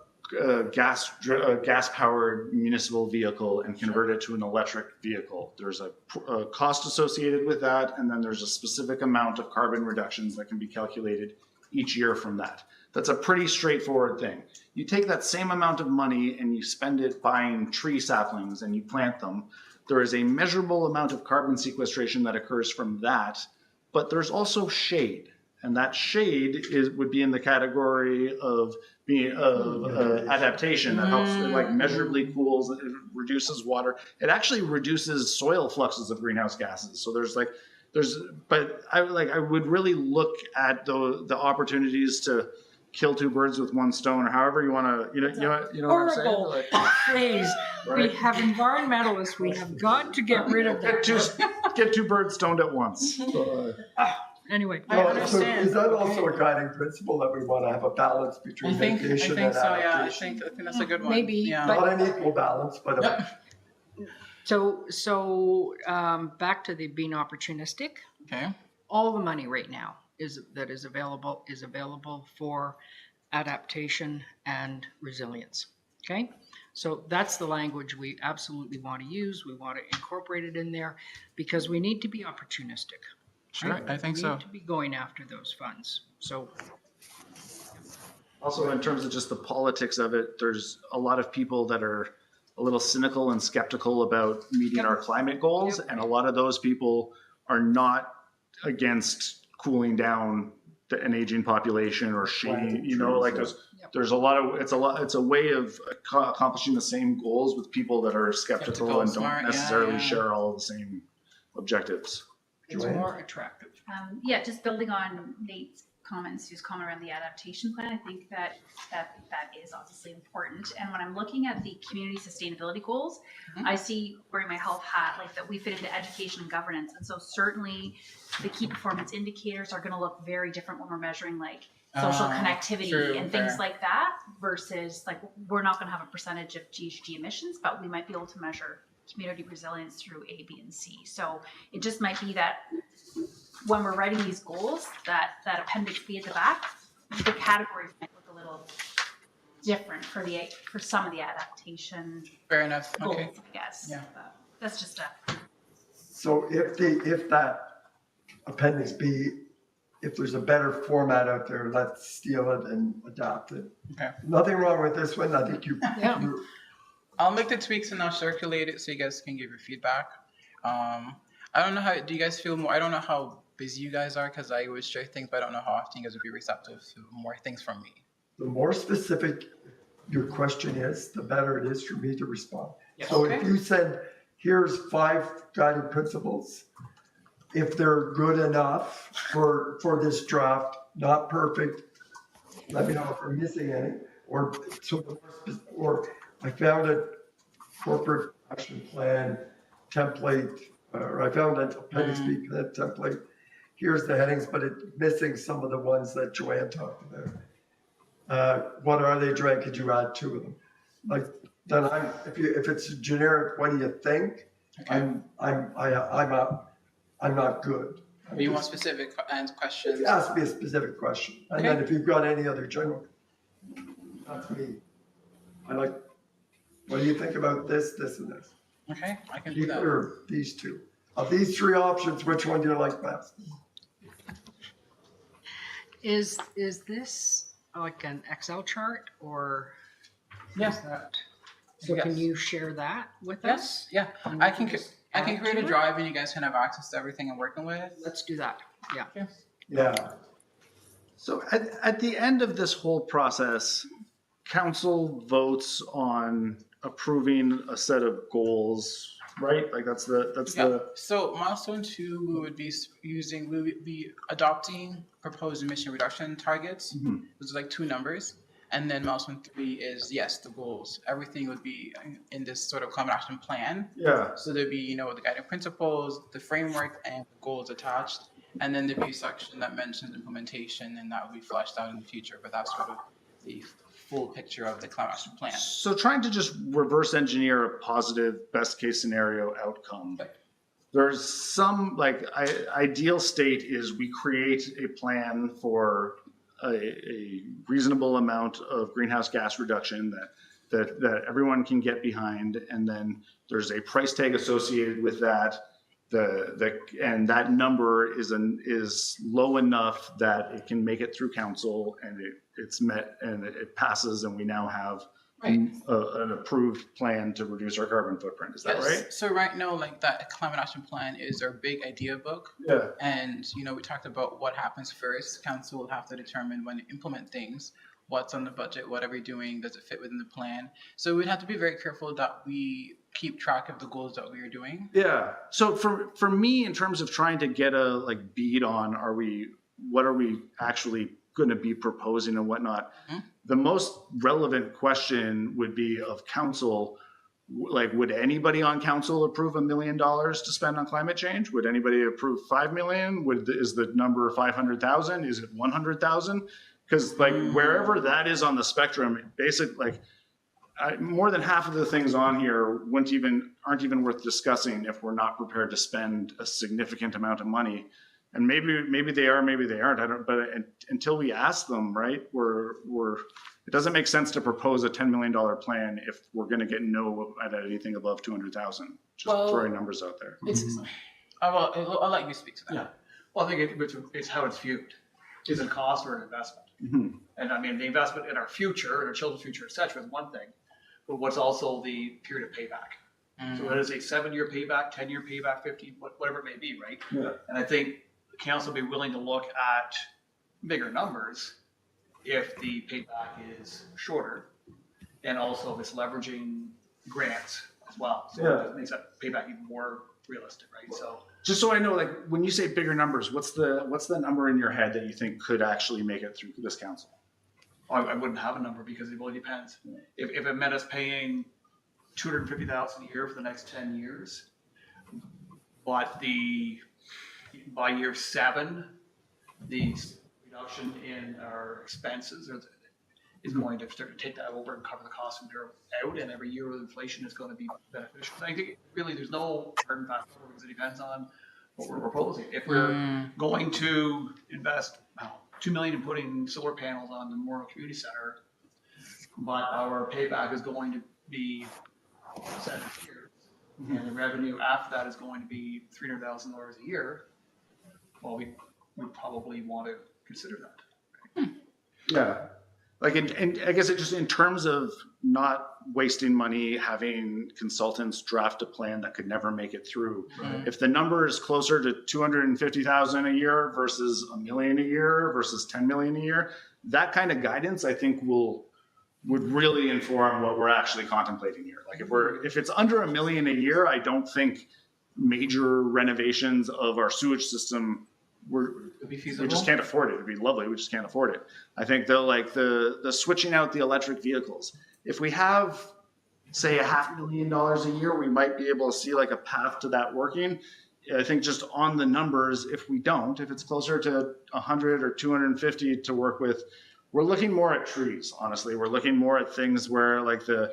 gas-powered municipal vehicle and convert it to an electric vehicle, there's a cost associated with that, and then there's a specific amount of carbon reductions that can be calculated each year from that. That's a pretty straightforward thing. You take that same amount of money and you spend it buying tree saplings and you plant them. There is a measurable amount of carbon sequestration that occurs from that, but there's also shade. And that shade would be in the category of being adaptation that helps, it like measurably cools, it reduces water. It actually reduces soil fluxes of greenhouse gases. So but I would really look at the opportunities to kill two birds with one stone, or however you want to, you know what I'm saying? Horrible phrase. Right. We have environmentalists. We have got to get rid of that. Get two birds stoned at once. Anyway, I So understand. is that also a guiding principle that we want to have a balance between I think mitigation so. and Yeah, I adaptation? think that's a good one. Maybe, Yeah. but- Not an equal balance, but a so back to the being opportunistic. Okay. All the money right now is available for adaptation and resilience. Okay, so that's the language we absolutely want to use. We want to incorporate it in there because we need to be opportunistic. Sure, right? I think we so. need to be going after those funds. So Also, in terms of just the politics of it, there's a lot of people that are a little cynical and skeptical about meeting Yep. our climate goals, and a lot of those people are not against cooling down an aging population or shading. You know, like there's a lot of it's a way of accomplishing the same goals with people that are skeptical and don't smart, necessarily yeah. share all the same objectives. it's Joanne? more attractive. Yeah, just building on Nate's comments, his comment around the adaptation plan, I think that is obviously important. And when I'm looking at the community sustainability goals, I see wearing my health hat, like that we fit into education and governance. And so certainly the key performance indicators are going to look very different when we're measuring like social connectivity true, and things fair. like that versus like we're not going to have a percentage of GHG emissions, but we might be able to measure community resilience through A, B, and C. So it just might be that when we're writing these goals, that appendix B at the back, the categories might look a little different for some of the adaptation Fair enough. goals, Okay. I guess. Yeah. But that's just a So if that appendix B, if there's a better format out there, let's steal it and adapt it. Okay. Nothing wrong with this one. I think Yeah. I'll make the tweaks and I'll circulate it so you guys can give your feedback. I don't know how. Do you guys feel more? I don't know how busy you guys are because I always share things, but I don't know how often you guys would be receptive to more things from me. the more specific your question is, the better it is for me to respond. Yes. So Okay. if you said, here's 5 guiding principles, if they're good enough for this draft, not perfect, let me know if we're missing any, or I found a corporate action plan template, or I found an appendix B template. Here's the headings, but it's missing some of the ones that Joanne talked about. What are they, Joanne? Could you add 2 of them? Like, then if it's generic, what do you think? Okay. I'm not good. But you want specific questions? It has to be a specific question. And then if you've got any other general, that's me. What do you think about this, this, and this? Okay, I can do Keep that. or these 2. Of these 3 options, which one do you like best? Is this like an Excel chart or Yes. is that? So can Yes. you share that with Yes. us? Yeah. And I we can. just I can add create to a it? drive and you guys can have access to everything I'm working with. Let's do that. Yeah. Yeah. So at the end of this whole process, council votes on approving a set of goals, right? Like that's the So milestone 2, we would be adopting proposed emission reduction targets. Mhm. Those are like 2 numbers. And then milestone 3 is, yes, the goals. Everything would be in this sort of climate action plan. Yeah. So there'd be, the guiding principles, the framework, and the goals attached. And then there'd be a section that mentions implementation, and that would be fleshed out in the future. But that's sort of the full picture of the climate action plan. So trying to just reverse engineer a positive best case scenario outcome. Right. There's some ideal state is we create a plan for a reasonable amount of greenhouse gas reduction that everyone can get behind, and then there's a price tag associated with that. And that number is low enough that it can make it through council, and it's met and it passes, and we now have an approved plan to reduce our carbon footprint. Is that right? So right now, like that climate action plan is our big idea book. Yeah. And, we talked about what happens first. Council will have to determine when to implement things, what's on the budget, what are we doing, does it fit within the plan? So we'd have to be very careful that we keep track of the goals that we are doing. Yeah. So for me, in terms of trying to get a bead on, what are we actually going to be proposing and whatnot, the most relevant question would be of council. Would anybody on council approve $1 million to spend on climate change? Would anybody approve 5 million? Is the number 500,000? Is it 100,000? Because wherever that is on the spectrum, basically, more than half of the things on here aren't even worth discussing if we're not prepared to spend a significant amount of money. And maybe they are, maybe they aren't. I don't. But until we ask them, right, it doesn't make sense to propose a $10 million plan if we're going to get no at anything above 200,000. Just throwing numbers out there. I'll let you speak to that. Yeah. Well, I think it's how it's viewed. Is it a cost or an investment? Mm-hmm. And I mean, the investment in our future, in our children's future, et cetera, is one thing. But what's also the period of payback? So that is a 7-year payback, 10-year payback, 15, whatever it may be, right? Yeah. And I think the council will be willing to look at bigger numbers if the payback is shorter, and also if it's leveraging grants as well. So it makes that payback even more realistic, right? So just so I know, when you say bigger numbers, what's the number in your head that you think could actually make it through this council? I wouldn't have a number because it really depends. Yeah. If it meant us paying $250,000 a year for the next 10 years, but by year 7, the reduction in our expenses is going to start to take that over and cover the cost of out, and every year with inflation is going to be beneficial. So I think really there's no hard and fast number because it depends on what we're proposing. If we're going to invest $2 million in putting solar panels on the Memorial Community Center, but our payback is going to be 7 years, and the revenue after that is going to be $300,000 a year, well, we would probably want to consider that. Yeah. And I guess it just in terms of not wasting money, having consultants draft a plan that could never make it through. Right. If the number is closer to 250,000 a year versus $1 million a year versus 10 million a year, that kind of guidance, I think would really inform what we're actually contemplating here. If it's under $1 million a year, I don't think major renovations of our sewage system we just can't afford it. It'd be lovely. We just can't afford it. I think the switching out the electric vehicles. If we have, say, $500,000 a year, we might be able to see a path to that working. I think just on the numbers, if it's closer to 100 or 250 to work with, we're looking more at trees. Honestly, we're looking more at things where it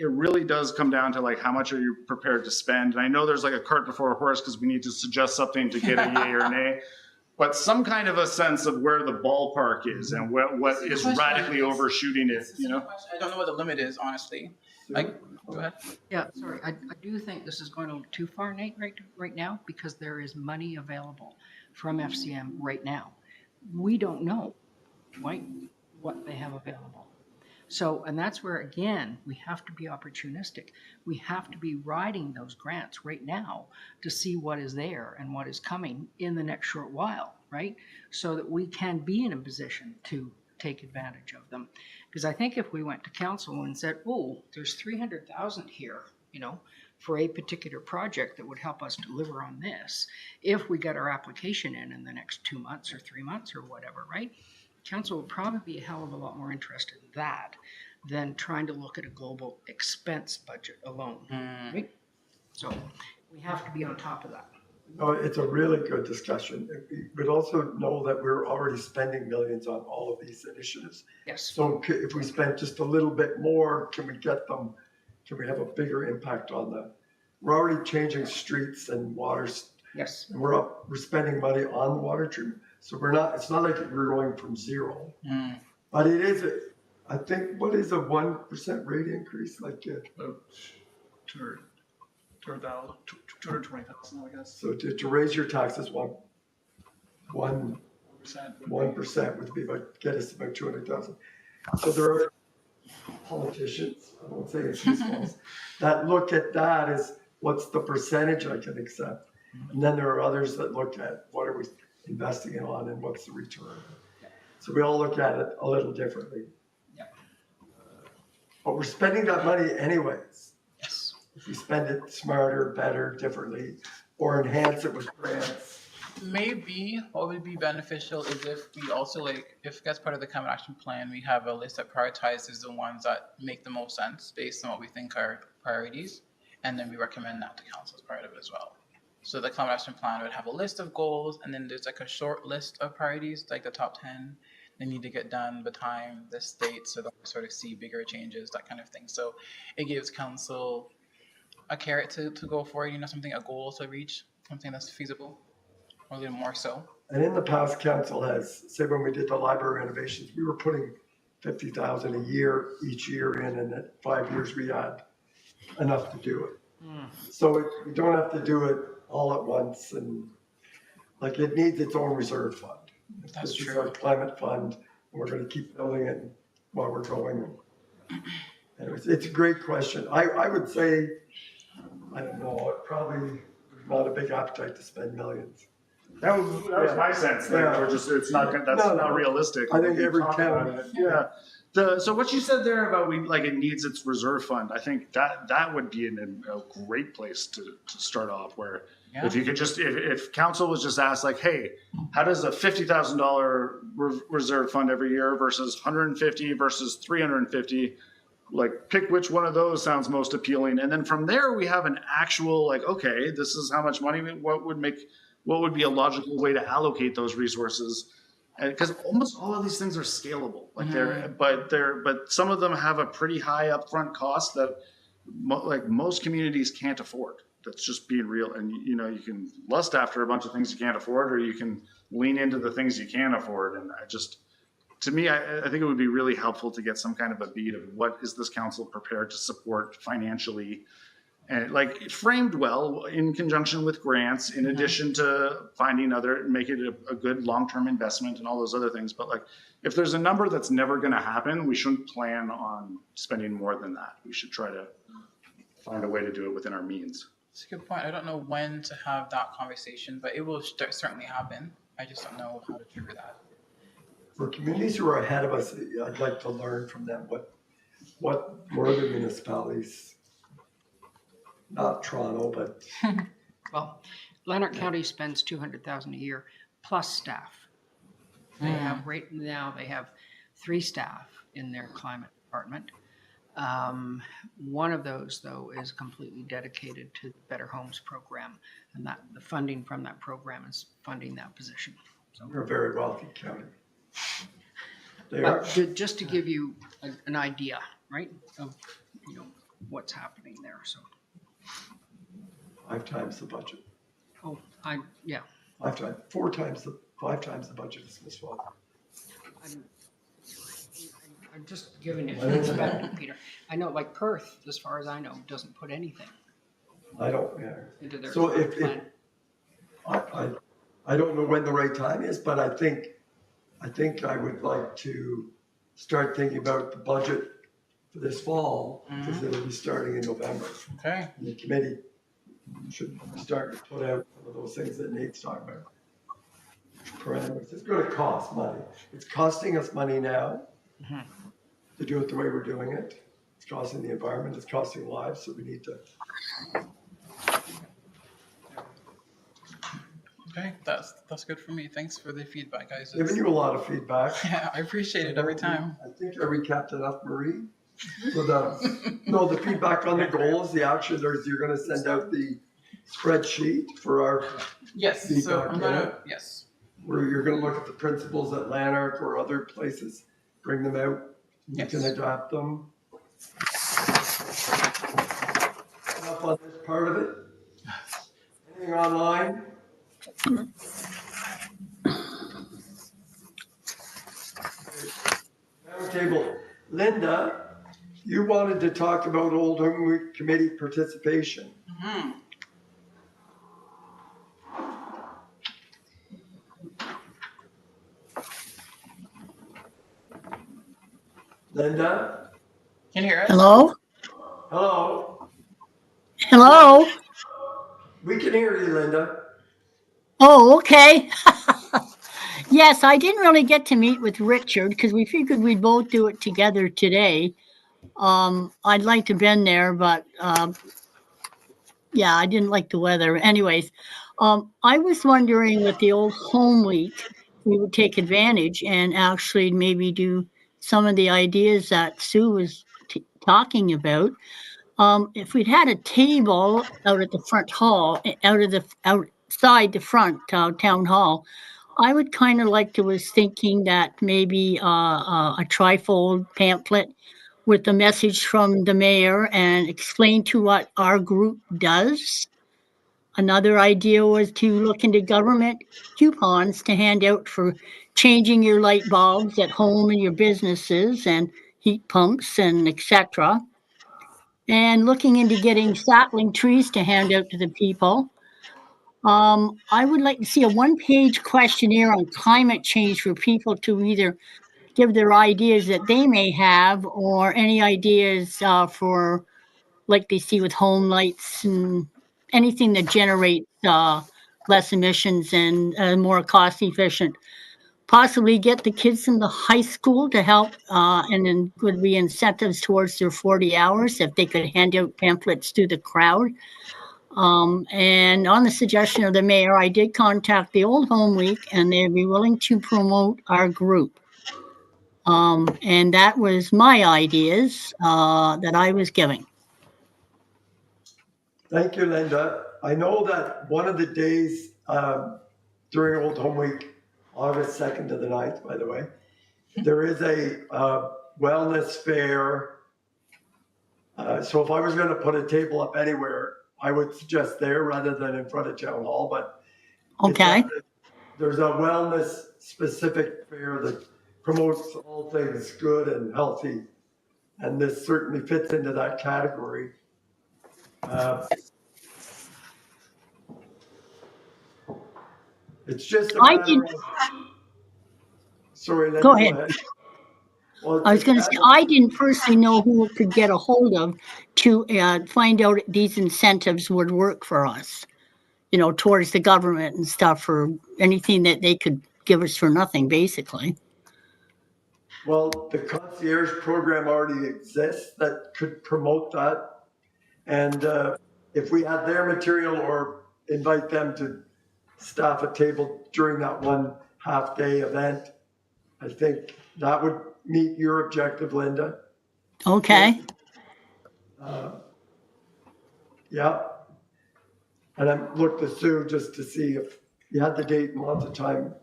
really does come down to how much are you prepared to spend. And I know there's a cart before a horse because we need to suggest something to get a yay or nay, but some kind of a sense of where the ballpark is and what is radically overshooting it. I don't know what the limit is, honestly. Go ahead. Yeah, sorry. I do think this is going a little too far, Nate, right now, because there is money available from FCM right now. We don't know what they have available. So, and that's where, again, we have to be opportunistic. We have to be riding those grants right now to see what is there and what is coming in the next short while, right? So that we can be in a position to take advantage of them. Because I think if we went to council and said, oh, there's 300,000 here, for a particular project that would help us deliver on this, if we get our application in the next 2 months or 3 months or whatever, right? council would probably be a hell of a lot more interested in that than trying to look at a global expense budget alone, right? So we have to be on top of that. No, it's a really good discussion. But also know that we're already spending millions on all of these initiatives. Yes. So if we spend just a little bit more, can we have a bigger impact on that? We're already changing streets and waters, Yes. and we're spending money on the water treatment. So it's not like we're going from zero. But it is, I think, what is a 1% rate increase? Like, 220,000, I guess. so to raise your taxes 1% would be get us about 200,000. So there are politicians, I won't say it's themselves, that look at that as what's the percentage I can accept. And then there are others that look at what are we investing it on and what's the return. So we all look at it a little differently. Yeah. But we're spending that money anyways. Yes. If we spend it smarter, better, differently, or enhance it with grants. Maybe what would be beneficial is if we also if that's part of the climate action plan, we have a list that prioritizes the ones that make the most sense based on what we think are priorities, and then we recommend that to council as part of it as well. So the climate action plan would have a list of goals, and then there's like a short list of priorities, like the top 10. They need to get done by time, this date, so that we sort of see bigger changes, that kind of thing. So it gives council a carrot to go for, a goal to reach, something that's feasible, or a little more so. And in the past, council has, say when we did the library renovations, we were putting 50,000 a year, each year in, and at 5 years we had enough to do it. So we don't have to do it all at once, and like it needs its own reserve fund. That's This is true. our climate fund, and we're going to keep building it while we're going. Anyways, it's a great question. I would say, I don't know, probably not a big appetite to spend millions. That was my sense. Like, Yeah. it's not, that's No, not realistic. I think We every talked town- about it. Yeah. So what you said there about it needs its reserve fund, I think that would be a great place to start off, where if you could just, if council was just asked like, hey, how does a $50,000 reserve fund every year versus 150 versus 350, like pick which one of those sounds most appealing. And then from there we have an actual like, okay, this is how much money, what would be a logical way to allocate those resources. Because almost all of these things are scalable, like but some of them have a pretty high upfront cost that most communities can't afford. That's just being real. And you can lust after a bunch of things you can't afford, or you can lean into the things you can afford. And to me, I think it would be really helpful to get some kind of a beat of what is this council prepared to support financially, and framed well in conjunction with grants, in addition to make it a good long-term investment and all those other things. But if there's a number that's never going to happen, we shouldn't plan on spending more than that. We should try to find a way to do it within our means. That's a good point. I don't know when to have that conversation, but it will certainly happen. I just don't know how to trigger that. For communities who are ahead of us, I'd like to learn from them what northern municipalities, not Toronto, but Well, Lanark County spends $200,000 a year plus staff. They have right now they have 3 staff in their climate department. One of those though is completely dedicated to the Better Homes program, and that the funding from that program is funding that position. So we're a very wealthy county. They are. but just to give you an idea, right, of what's happening there. So 5 times the budget. yeah. 5 times the budget is Smith Falls. I'm just giving it perspective, Peter. I know, like Perth, as far as I know, doesn't put anything I don't, yeah. into their So if plan. I don't know when the right time is, but I think I would like to start thinking about the budget for this fall, because it'll be starting in November. Okay. And the committee should start to put out some of those things that Nate's talking about. Parameters. It's going to cost money. It's costing us money now to do it the way we're doing it. It's costing the environment. It's costing lives. So we need to. Okay, that's good for me. Thanks for the feedback, guys. Giving you a lot of feedback. Yeah, I appreciate it every time. I think I recapped enough, Marie. So the feedback on the goals, the action, you're gonna send out the spreadsheet for our, Yes, so feedback, I'm gonna, yes. where you're gonna look at the principles at Lanark or other places, bring them out. You Yes. can adapt them. Enough on this part of it. Anything online? Roundtable. Linda, you wanted to talk about Old Home Week Committee participation. Mhm. Linda? Can you hear us? Hello? Hello? Hello? We can hear you, Linda. Oh, okay. Yes, I didn't really get to meet with Richard because we figured we'd both do it together today. I'd like to been there, but yeah, I didn't like the weather. Anyways, I was wondering with the old home week, we would take advantage and actually maybe do some of the ideas that Sue was talking about. If we'd had a table out at the front hall, outside the front town hall, I would kind of like to was thinking that maybe a trifold pamphlet with the message from the mayor and explain to what our group does. Another idea was to look into government coupons to hand out for changing your light bulbs at home and your businesses and heat pumps and etc. And looking into getting sapling trees to hand out to the people. I would like to see a one-page questionnaire on climate change for people to either give their ideas that they may have or any ideas for like they see with home lights and anything that generates less emissions and more cost efficient. Possibly get the kids in the high school to help, and then would be incentives towards their 40 hours if they could hand out pamphlets to the crowd. And on the suggestion of the mayor, I did contact the Old Home Week and they'd be willing to promote our group. And that was my ideas that I was giving. Thank you, Linda. I know that one of the days during Old Home Week, August 2nd to the 9th, by the way, there is a wellness fair. So if I was going to put a table up anywhere, I would suggest there rather than in front of town hall. But Okay. there's a wellness specific fair that promotes all things good and healthy. And this certainly fits into that category. It's just a matter of, sorry, Linda, Go ahead. Well, I was going to say, I didn't personally know who we could get a hold of to find out these incentives would work for us, towards the government and stuff, or anything that they could give us for nothing, basically. Well, the concierge program already exists that could promote that. And if we had their material or invite them to staff a table during that one half-day event, I think that would meet your objective, Linda. Okay. Yeah. And I looked to Sue just to see if you had the date and lots of time.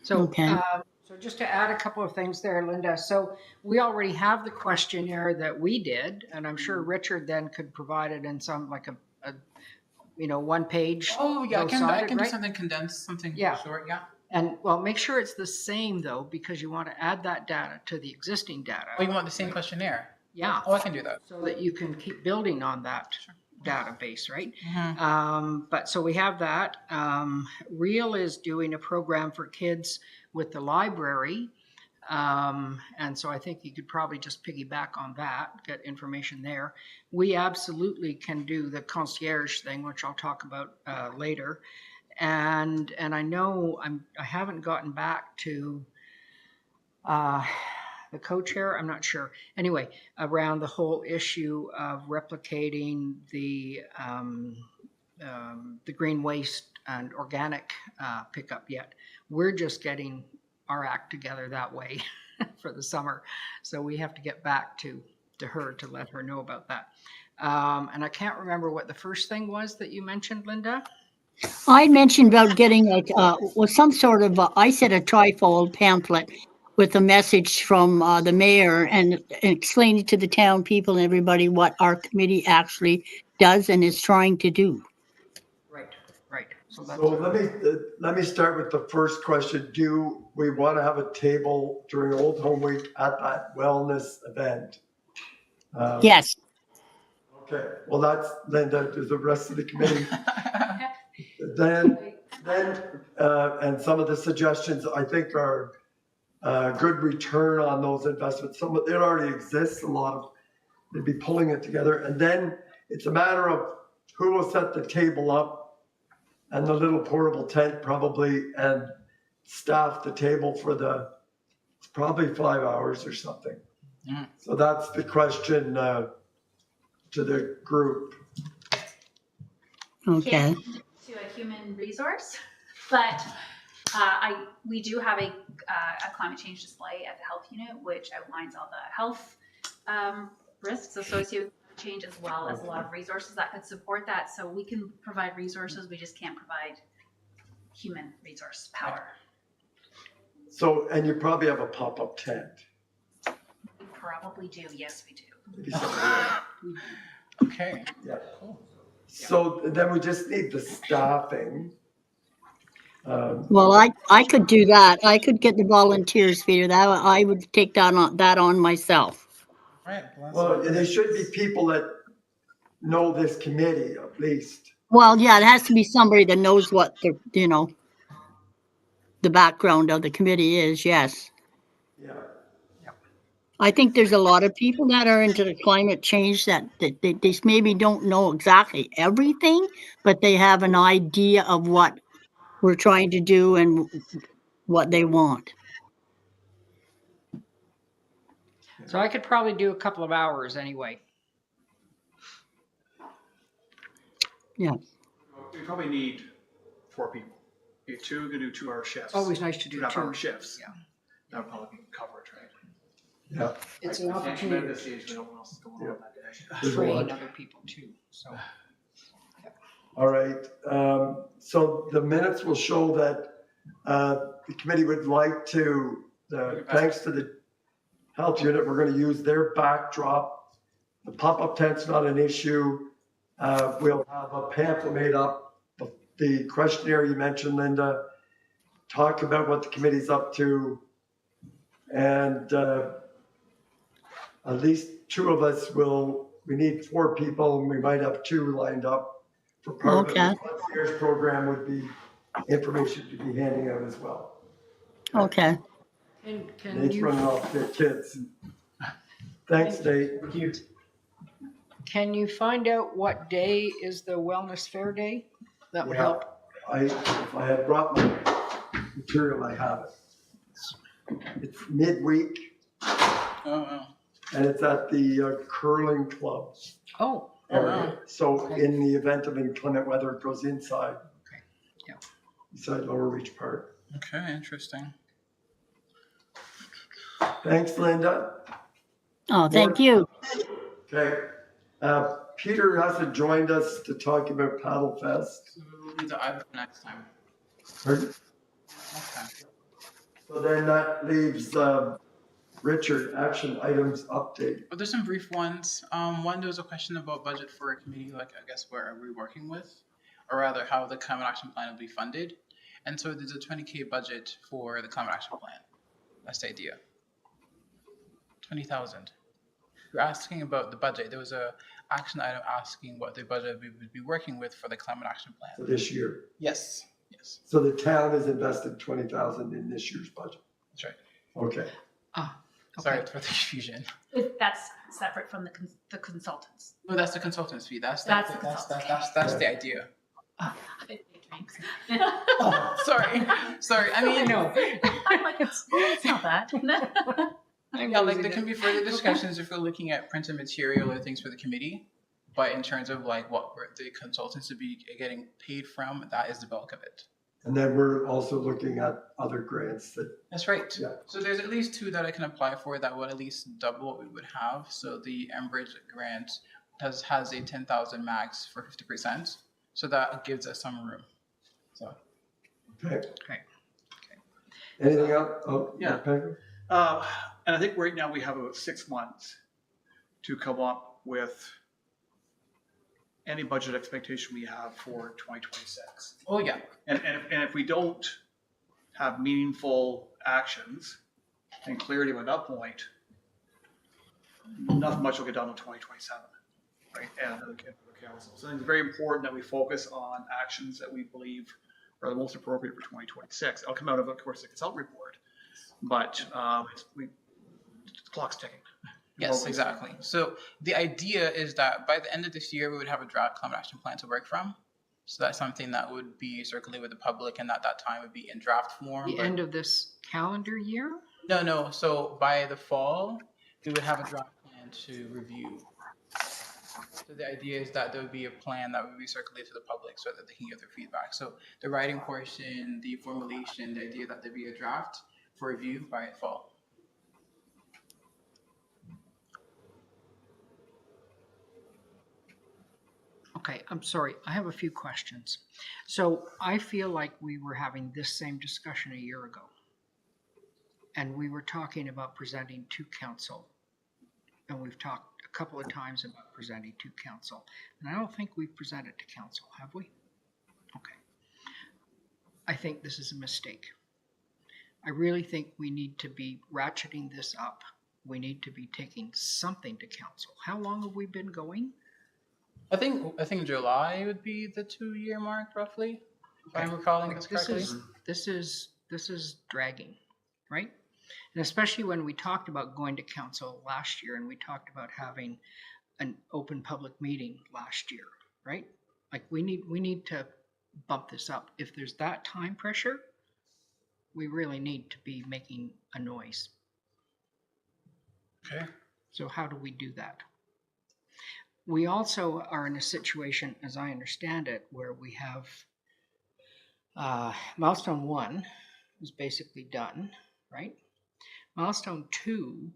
So, Okay. so just to add a couple of things there, Linda. So we already have the questionnaire that we did, and I'm sure Richard then could provide it in some like a one page. Oh yeah, I can do right? something condensed, something Yeah. short, yeah. And well, make sure it's the same though, because you want to add that data to the existing data. Oh, you want the same questionnaire? Yeah. Oh, I can do that. So that you can keep building on that database, right? Mhm. But so we have that. Real is doing a program for kids with the library. And so I think you could probably just piggyback on that, get information there. We absolutely can do the concierge thing, which I'll talk about later. And I know I haven't gotten back to the co-chair, I'm not sure. Anyway, around the whole issue of replicating the green waste and organic pickup yet. We're just getting our act together that way for the summer. So we have to get back to her to let her know about that. And I can't remember what the first thing was that you mentioned, Linda. I mentioned about getting like, some sort of, I said a trifold pamphlet with a message from the mayor and explaining to the town people and everybody what our committee actually does and is trying to do. Right. So that's So let me start with the first question. Do we want to have a table during Old Home Week at that wellness event? Yes. Okay, well, that's Linda, does the rest of the committee? Then, and some of the suggestions I think are good return on those investments. Some of it already exists, a lot of, they'd be pulling it together. And then it's a matter of who will set the table up and the little portable tent probably, and staff the table for it's probably 5 hours or something. Mm. So that's the question to the group. Okay. To a human resource, but we do have a climate change display at the health unit, which outlines all the health risks associated with climate change, as well as a lot of resources that could support that. So we can provide resources, we just can't provide human resource power. So, and you probably have a pop-up tent. We probably do, yes, we do. Maybe something like that. Okay. Yeah. So then we just need the staffing. Well, I could do that. I could get the volunteers figured out. I would take that on myself. Right. Well, there should be people that know this committee at least. Well, yeah, it has to be somebody that knows what the background of the committee is. Yes. Yeah. I think there's a lot of people that are into the climate change that they maybe don't know exactly everything, but they have an idea of what we're trying to do and what they want. So I could probably do a couple of hours anyway. Yeah. We probably need 4 people. You have 2 to do 2-hour shifts. Always nice to do 2.5-hour 2. shifts. Yeah. That would probably be coverage, right? Yeah. It's an I can't opportunity commit this age, we don't know what else is going on that day. to There's a train lot. other people too. So All right. So the minutes will show that the committee would like to, thanks to the health unit, we're going to use their backdrop. The pop-up tent's not an issue. We'll have a pamphlet made up, the questionnaire you mentioned, Linda, talk about what the committee's up to, and at least 2 of us we need 4 people, and we might have 2 lined up for part of the concierge program would be information to be handing out as well. Okay. can Nate's you running off their kids. Thanks, Nate. Thank you. can you find out what day is the wellness fair day? That would Yeah. help. If I had brought my material, I have it. It's midweek, Oh. and it's at the curling club Oh, area. So Okay. in the event of inclement weather, it goes inside. Okay. Yeah. Inside Lower Reach Park. Okay. Interesting. Thanks, Linda. Oh, thank you. Okay. Peter hasn't joined us to talk about Paddle Fest. So we'll do the item next time. Pardon? Next time. So then that leaves Richard, action items update. But there's some brief ones. One, there was a question about budget for a committee, like I guess where are we working with, or rather how the climate action plan will be funded. And so there's a 20K budget for the climate action plan. That's the idea. 20,000. You're asking about the budget. There was a action item asking what the budget we would be working with for the climate action For plan. this year. Yes. Yes. So the town has invested 20,000 in this year's budget. That's right. Okay. Sorry okay. for the confusion. That's separate from the consultants. No, that's the consultant's fee. That's That's the, the that's consultant's the idea. I'm Oh, sorry. I mean, like, it's not bad. yeah, like there can be further discussions if we're looking at printed material or things for the committee. But in terms of like what the consultants would be getting paid from, that is the bulk of it. And then we're also looking at other grants that, That's right. Yeah. So there's at least 2 that I can apply for that would at least double what we would have. So the Enbridge grant has a 10,000 max for 50%. So that gives us some room. So okay. Okay. Anything else? Oh, Yeah. Peggy? And I think right now we have about 6 months to come up with any budget expectation we have for 2026. oh yeah. And if we don't have meaningful actions and clarity by that point, nothing much will get done in 2027, right? And the council. So I think it's very important that we focus on actions that we believe are the most appropriate for 2026. It'll come out of course, the consultant report, but the clock's ticking. Yes, exactly. So the idea is that by the end of this year, we would have a draft climate action plan to work from. So that's something that would be circulated with the public, and at that time would be in draft form. The end of this calendar year? No. So by the fall, we would have a draft plan to review. So the idea is that there would be a plan that would be circulated to the public so that they can get their feedback. So the writing portion, the formulation, the idea that there be a draft for review by fall. Okay, I'm sorry. I have a few questions. So I feel like we were having this same discussion a year ago. And we were talking about presenting to council. And we've talked a couple of times about presenting to council. And I don't think we've presented to council, have we? Okay. I think this is a mistake. I really think we need to be ratcheting this up. We need to be taking something to council. How long have we been going? I think July would be the 2-year mark roughly, if I'm recalling this correctly. This is dragging, right? And especially when we talked about going to council last year and we talked about having an open public meeting last year, right? Like we need to bump this up. If there's that time pressure, we really need to be making a noise. Okay. So how do we do that? We also are in a situation, as I understand it, where we have milestone 1 is basically done, right? Milestone 2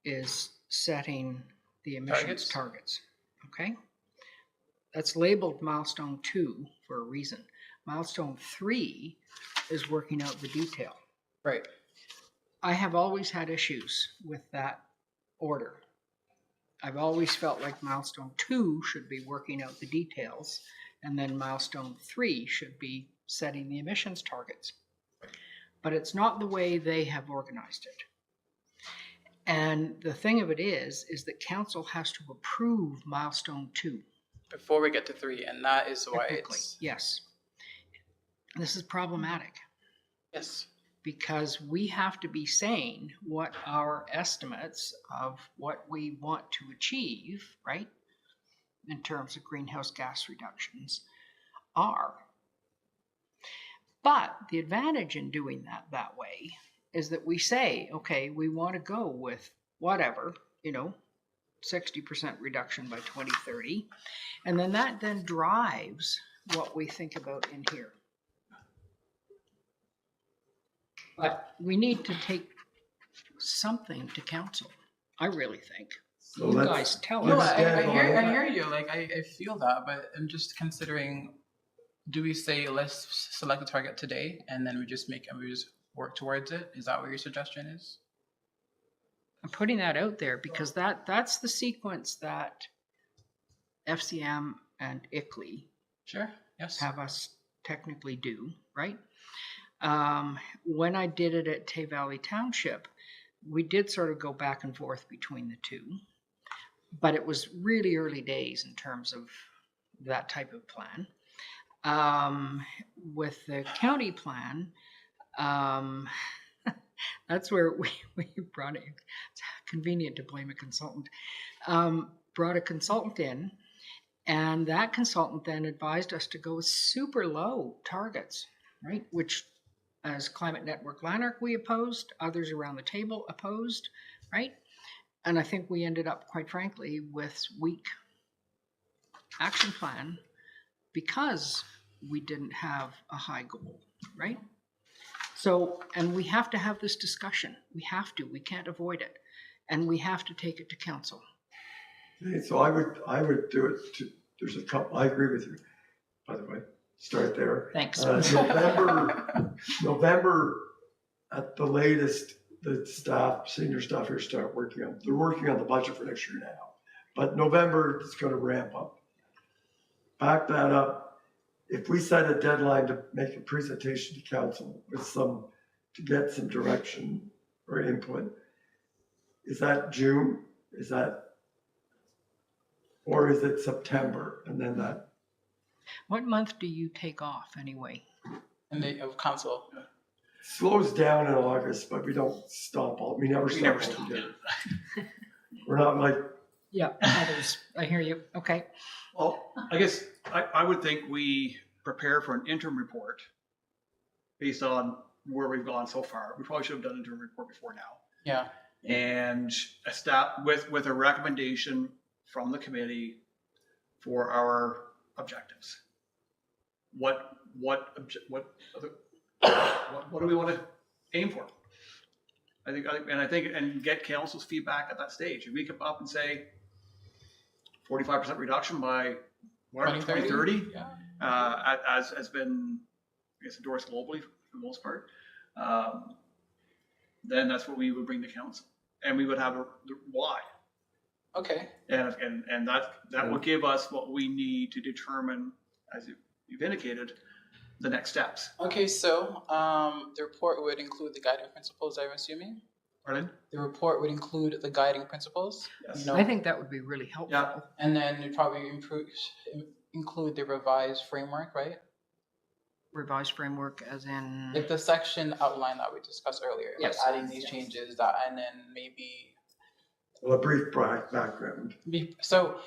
is setting the emissions targets. Okay? That's labeled milestone 2 for a reason. Milestone 3 is working out the detail. Right. I have always had issues with that order. I've always felt like milestone 2 should be working out the details, and then milestone 3 should be setting the emissions targets. But it's not the way they have organized it. And the thing of it is that council has to approve milestone 2. Before we get to 3, and that is why Technically, it's yes. This is problematic yes. because we have to be saying what our estimates of what we want to achieve, right, in terms of greenhouse gas reductions are. But the advantage in doing that way is that we say, okay, we want to go with whatever, 60% reduction by 2030. And then that then drives what we think about in here. But we need to take something to council, I really think. So You let's- guys tell No, let's us. stand on I it. hear you. Like I feel that, but I'm just considering. Do we say let's select the target today and then we just work towards it? Is that what your suggestion is? I'm putting that out there because that's the sequence that FCM and ICLEI Sure. Yes. have us technically do, right? When I did it at Tay Valley Township, we did sort of go back and forth between the two, but it was really early days in terms of that type of plan. With the county plan, that's where we brought it. It's convenient to blame a consultant. Brought a consultant in, and that consultant then advised us to go with super low targets, right? Which, as Climate Network Lanark, we opposed. Others around the table opposed, right? And I think we ended up, quite frankly, with weak action plan because we didn't have a high goal, right? So, and we have to have this discussion. We have to, we can't avoid it. And we have to take it to council. Okay, so I would do it to, there's a couple, I agree with you, by the way, start there. Thanks. November at the latest, the staff, senior staff here start working on, they're working on the budget for next year now. But November is going to ramp up. Back that up. If we set a deadline to make a presentation to council with some, to get some direction or input, is that June? Is that, or is it September? And then that, What month do you take off anyway? And they of council. slows down in August, but we don't stop all, we never stop altogether. We're not like, Yeah, others, I hear you. Okay. Well, I guess I would think we prepare for an interim report based on where we've gone so far. We probably should have done an interim report before now. Yeah. And with a recommendation from the committee for our objectives. What do we want to aim for? I think and get council's feedback at that stage. If we come up and say 45% reduction by 2030, Yeah. as has been, I guess, endorsed globally for the most part, then that's what we would bring to council, and we would have the why. Okay. And that will give us what we need to determine, as you've indicated, the next steps. Okay, so the report would include the guiding principles, I'm assuming? Pardon? The report would include the guiding principles? Yes. No. I think that would be really helpful. Yeah. And then it'd probably include the revised framework, right? Revised framework as in, Like the section outline that we discussed earlier. Yes. Like adding these changes that, and then maybe. well, a brief background. So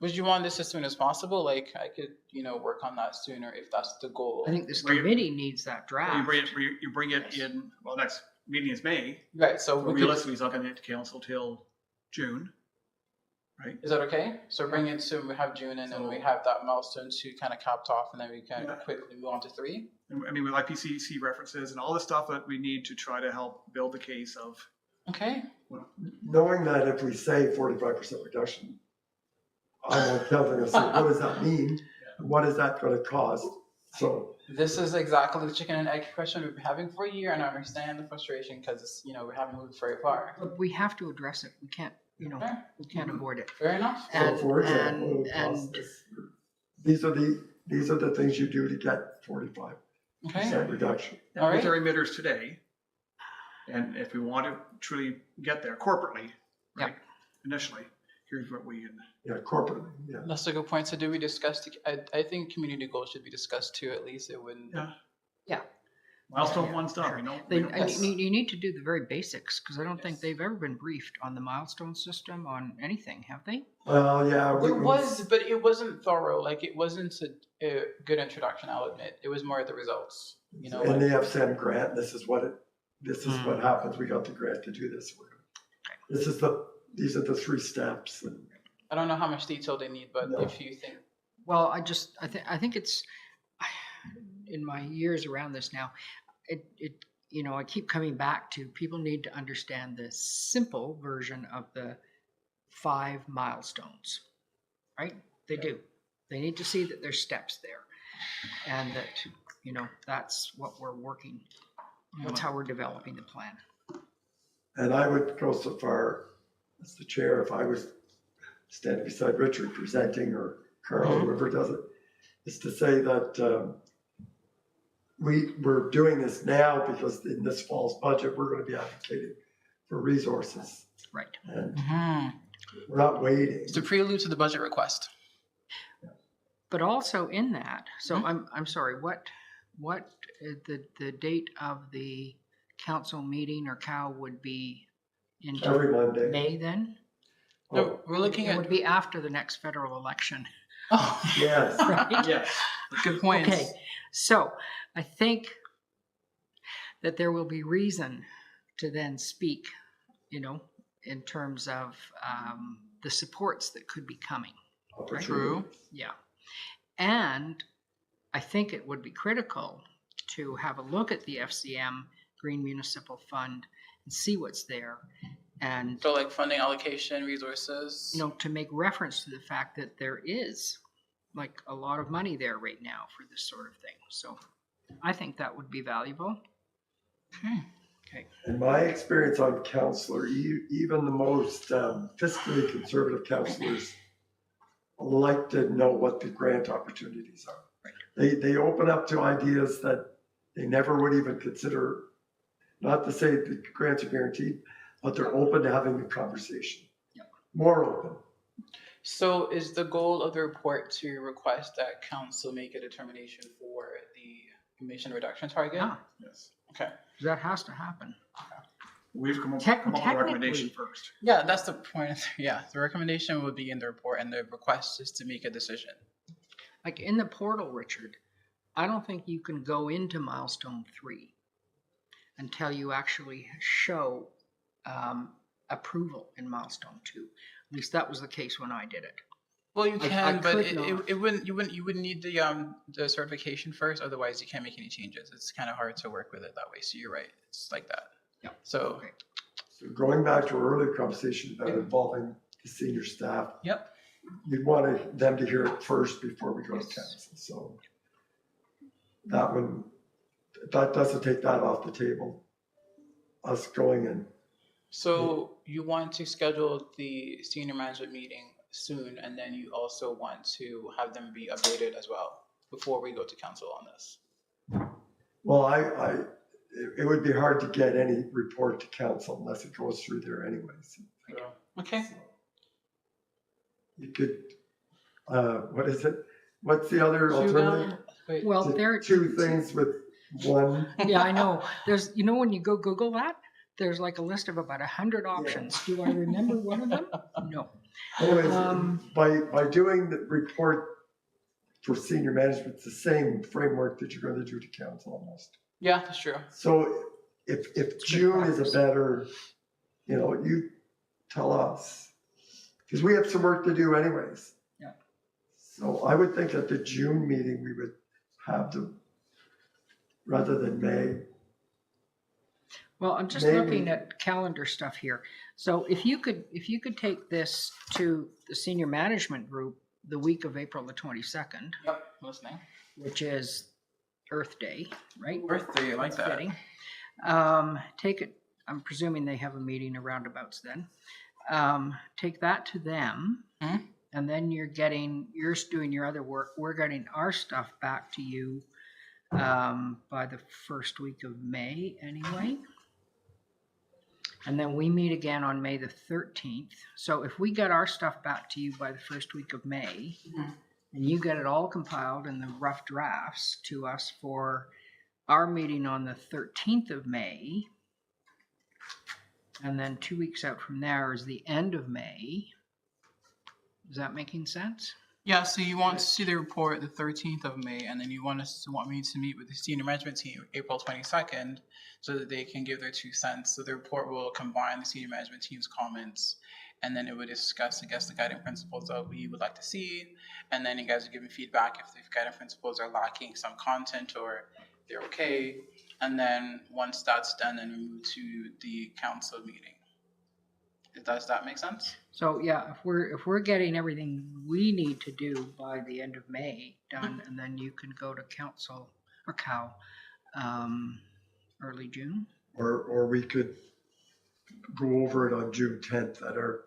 would you want this as soon as possible? Like I could, work on that sooner if that's the goal. I think this Bring it- committee needs that draft. You bring it in. Well, next meeting is May. Right, so But we could, realistically, it's not going to get to council till June, right? is that okay? So bring it to, we have June and then we have that milestone 2 kind of capped off and then we kind Yeah. of quickly move on to 3. I mean, with IPCC references and all the stuff that we need to try to help build the case of. Okay. Knowing that if we say 45% reduction, I won't tell them, say, what does that mean? And what is that going to cost? So, This is exactly the chicken and egg question we've been having for a year, and I understand the frustration because we haven't moved very far. But we have to address it. We can't, Okay. we can't avoid it. Fair enough. And- for example, and- it would cost and- us- these are the things you do to get 45% Okay. reduction. All With right. our emitters today, and if we want to truly get there corporately, right, initially, here's what we can. Yeah, corporately, yeah. That's a good point. So do we discuss, I think community goals should be discussed too, at least it wouldn't. Yeah. Milestone one stuff, They, Yes. you need to do the very basics because I don't think they've ever been briefed on the milestone system on anything, have they? Well, yeah. It was, but it wasn't thorough. Like it wasn't a good introduction, I'll admit. It was more of the results, And like- they have sent a grant. This is what happens. We got the grant to do this. These are the 3 steps. And I don't know how much detail they need, but No. if you think, Well, I think it's, in my years around this now, I keep coming back to people need to understand the simple version of the 5 milestones, right? They do. They need to see that there's steps there and that, that's what we're working. That's how we're developing the plan. And I would go so far as the chair, if I was standing beside Richard presenting or Carl, whoever does it, is to say that we're doing this now because in this fall's budget, we're going to be advocating for resources. Right. And Mhm. we're not waiting. It's a prelude to the budget request. But also in that, so Mhm. I'm sorry, what the date of the council meeting or COW would be in Every Monday. May then? No, we're looking It at. would be after the next federal election, Oh, Yes. right? Yes. good points. Okay, so I think that there will be reason to then speak, in terms of the supports that could be coming. opportunity. True. Yeah. And I think it would be critical to have a look at the FCM Green Municipal Fund and see what's there. And, So like funding allocation, resources. you know, to make reference to the fact that there is like a lot of money there right now for this sort of thing. So I think that would be valuable. Okay. In my experience on councillor, even the most fiscally conservative councillors like to know what the grant opportunities are. Right. They open up to ideas that they never would even consider, not to say the grants are guaranteed, but they're open to having the conversation. Yep. More open. So is the goal of the report to request that council make a determination for the emission reduction target? Yeah, Yes. Okay. that has to happen. We've come up with a Technically- recommendation first. Yeah, that's the point. Yeah, the recommendation would be in the report, and the request is to make a decision. Like in the portal, Richard, I don't think you can go into milestone 3 until you actually show approval in milestone 2. At least that was the case when I did it. Well, you I can, but could it not. wouldn't. You wouldn't need the certification first. Otherwise, you can't make any changes. It's kind of hard to work with it that way. So you're right. It's like that. Yeah. So. Okay. So going back to our earlier conversation about involving the senior staff, Yep. you'd want them to hear it first before we go to Yes. council. So that doesn't take that off the table. Us going in. So you want to schedule the senior management meeting soon, and then you also want to have them be updated as well before we go to council on this. Well, it would be hard to get any report to council unless it goes through there anyways. Okay. You could, what is it? What's the other alternative? Wait. Well, there. Two things with one. Yeah, I know. There's, you know, when you go Google that, there's like a list of about 100 options. Do I remember one of them? No. Anyways, Um, by doing the report for senior management, it's the same framework that you're going to do to council almost. Yeah, that's true. So if June is a better, you tell us, because we have some work to do anyways. Yeah. So I would think at the June meeting, we would have them rather than May. Well, I'm just Maybe. looking at calendar stuff here. So if you could take this to the senior management group the week of April the 22nd, Yep. Listening. which is Earth Day, right? Birthday, I like That's that. fitting. Take it, I'm presuming they have a meeting around abouts then. Take that to them, Mhm. and then you're doing your other work. We're getting our stuff back to you by the first week of May anyway. And then we meet again on May the 13th. So if we get our stuff back to you by the first week of May, Mhm. and you get it all compiled in the rough drafts to us for our meeting on the 13th of May, and then 2 weeks out from there is the end of May. Is that making sense? Yeah, so you want to see the report the 13th of May, and then you want me to meet with the senior management team April 22nd, so that they can give their 2 cents. So the report will combine the senior management team's comments, and then it would discuss, I guess, the guiding principles that we would like to see, and then you guys are giving feedback if the guiding principles are lacking some content or they're okay, and then once that's done, then we move to the council meeting. Does that make sense? So yeah, if we're getting everything we need to do by the end of May done, and then you can go to council or Cal early June. Or we could go over it on June 10th at our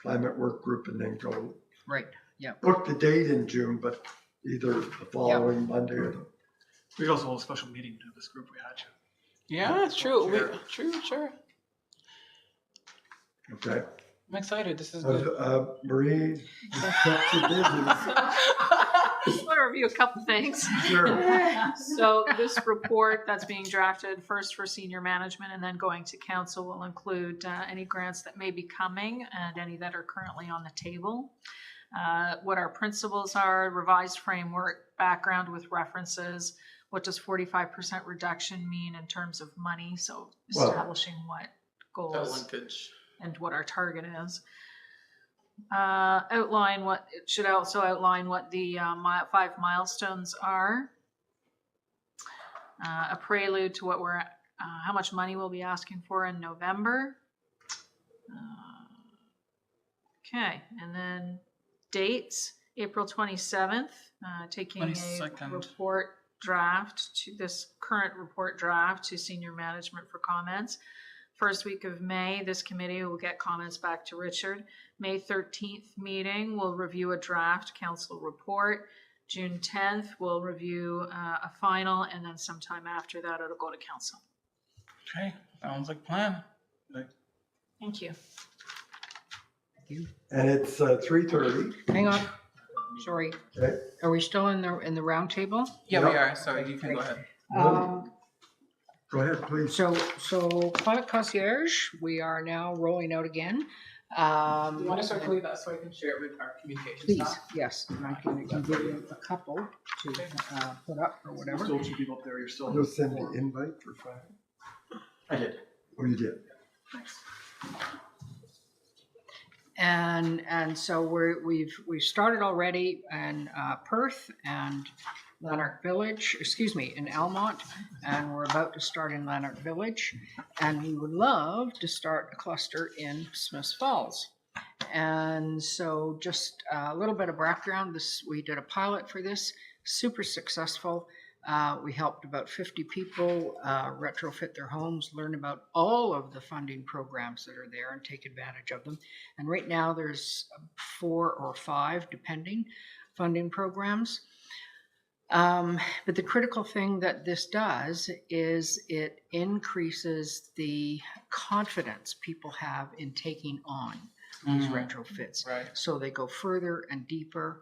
climate work group and then go Right. Yeah. book the date in June, but either the following Monday or the. We could also hold a special meeting of this group we had to. Yeah, it's true. Sure. Sure. Okay. I'm excited. This is good. Marie, you kept you busy. I just want to review a couple things. Sure. So this report that's being drafted first for senior management and then going to council will include any grants that may be coming and any that are currently on the table. What our principles are, revised framework, background with references. What does 45% reduction mean in terms of money? So Well- establishing what That goals linkage. and what our target is. It should also outline what the 5 milestones are. A prelude to what how much money we'll be asking for in November. Okay, and then dates, April 27th, taking a 22nd. report draft to this current report draft to senior management for comments. First week of May, this committee will get comments back to Richard. May 13th meeting, we'll review a draft council report. June 10th, we'll review a final, and then sometime after that, it'll go to council. Okay, sounds like a plan. Thank you. And it's 3:30. Hang on. Sorry. Okay. Are we still in the round table? Yeah, Yep. we are, so you can go ahead. Go ahead, please. So Climate Concierge, we are now rolling out again. You want to circulate that so I can share it with our communications Please, staff? yes, and I can give you a couple to put up or whatever. Still 2 people up there, you're still. You'll send me an invite for Friday? I did. Oh, you did? Thanks. And so we've started already in Perth and Lanark Village, in Almont, and we're about to start in Lanark Village, and we would love to start a cluster in Smiths Falls. And so just a little bit of background, we did a pilot for this, super successful. We helped about 50 people retrofit their homes, learn about all of the funding programs that are there and take advantage of them. And right now there's 4 or 5, depending, funding programs. But the critical thing that this does is it increases the confidence people have in taking on these retrofits. Right. So they go further and deeper,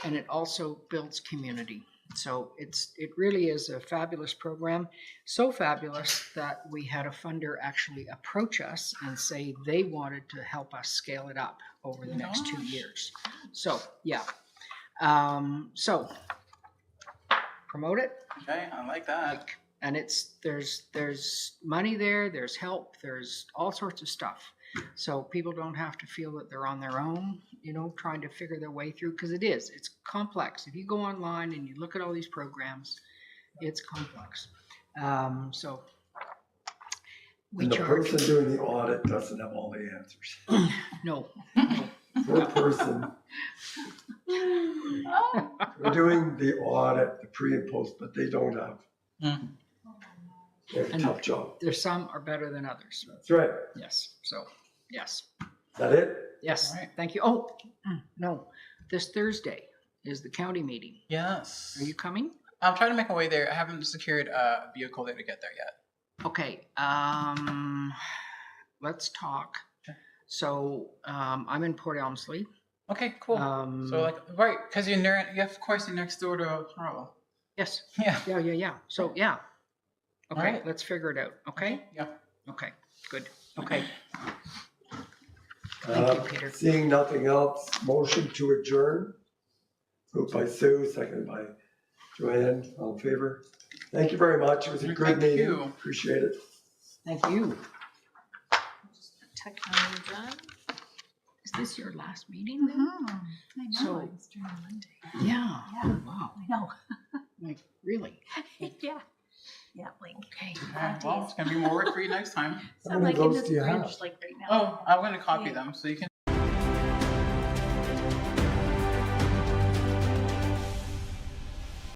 and it also builds community. So it really is a fabulous program, so fabulous that we had a funder actually approach us and say they wanted to help us scale it up over the next 2 years. So yeah, so promote it. Okay, I like that. And there's money there, there's help, there's all sorts of stuff. So people don't have to feel that they're on their own, trying to figure their way through, because it's complex. If you go online and you look at all these programs, it's complex. So we And the charge. person doing the audit doesn't have all the answers. No. Poor person. They're doing the audit, the pre and post, but they don't have. They have a tough job. There's some are better than others. That's right. Yes. So yes. Is that it? Yes. All right. Thank you. Oh, no. This Thursday is the county meeting. Yes. Are you coming? I'm trying to make my way there. I haven't secured a vehicle there to get there yet. Okay. Let's talk. So I'm in Port Elmsley. Okay, cool. So right, because you're next door to Harlow. Yes. Yeah. Yeah. So yeah. Okay. Alright. Let's figure it out. Okay. Yeah. Okay. Good. Okay. Thank you, Peter. Seeing nothing else, motion to adjourn. Moved by Sue, seconded by Joanne. All in favor? Thank you very much. It was a good Thank meeting. you. Appreciate it. Thank you. Technically done. Is this your last meeting then? I know, So- it's during Monday. Yeah. Yeah. Wow. I know. Like really? Yeah. Yeah, like, Okay. Well, it's gonna be more work for you next time. How so I'm many like in votes this do you bridge, have? like right now. Oh, I'm gonna copy Yeah. them so you can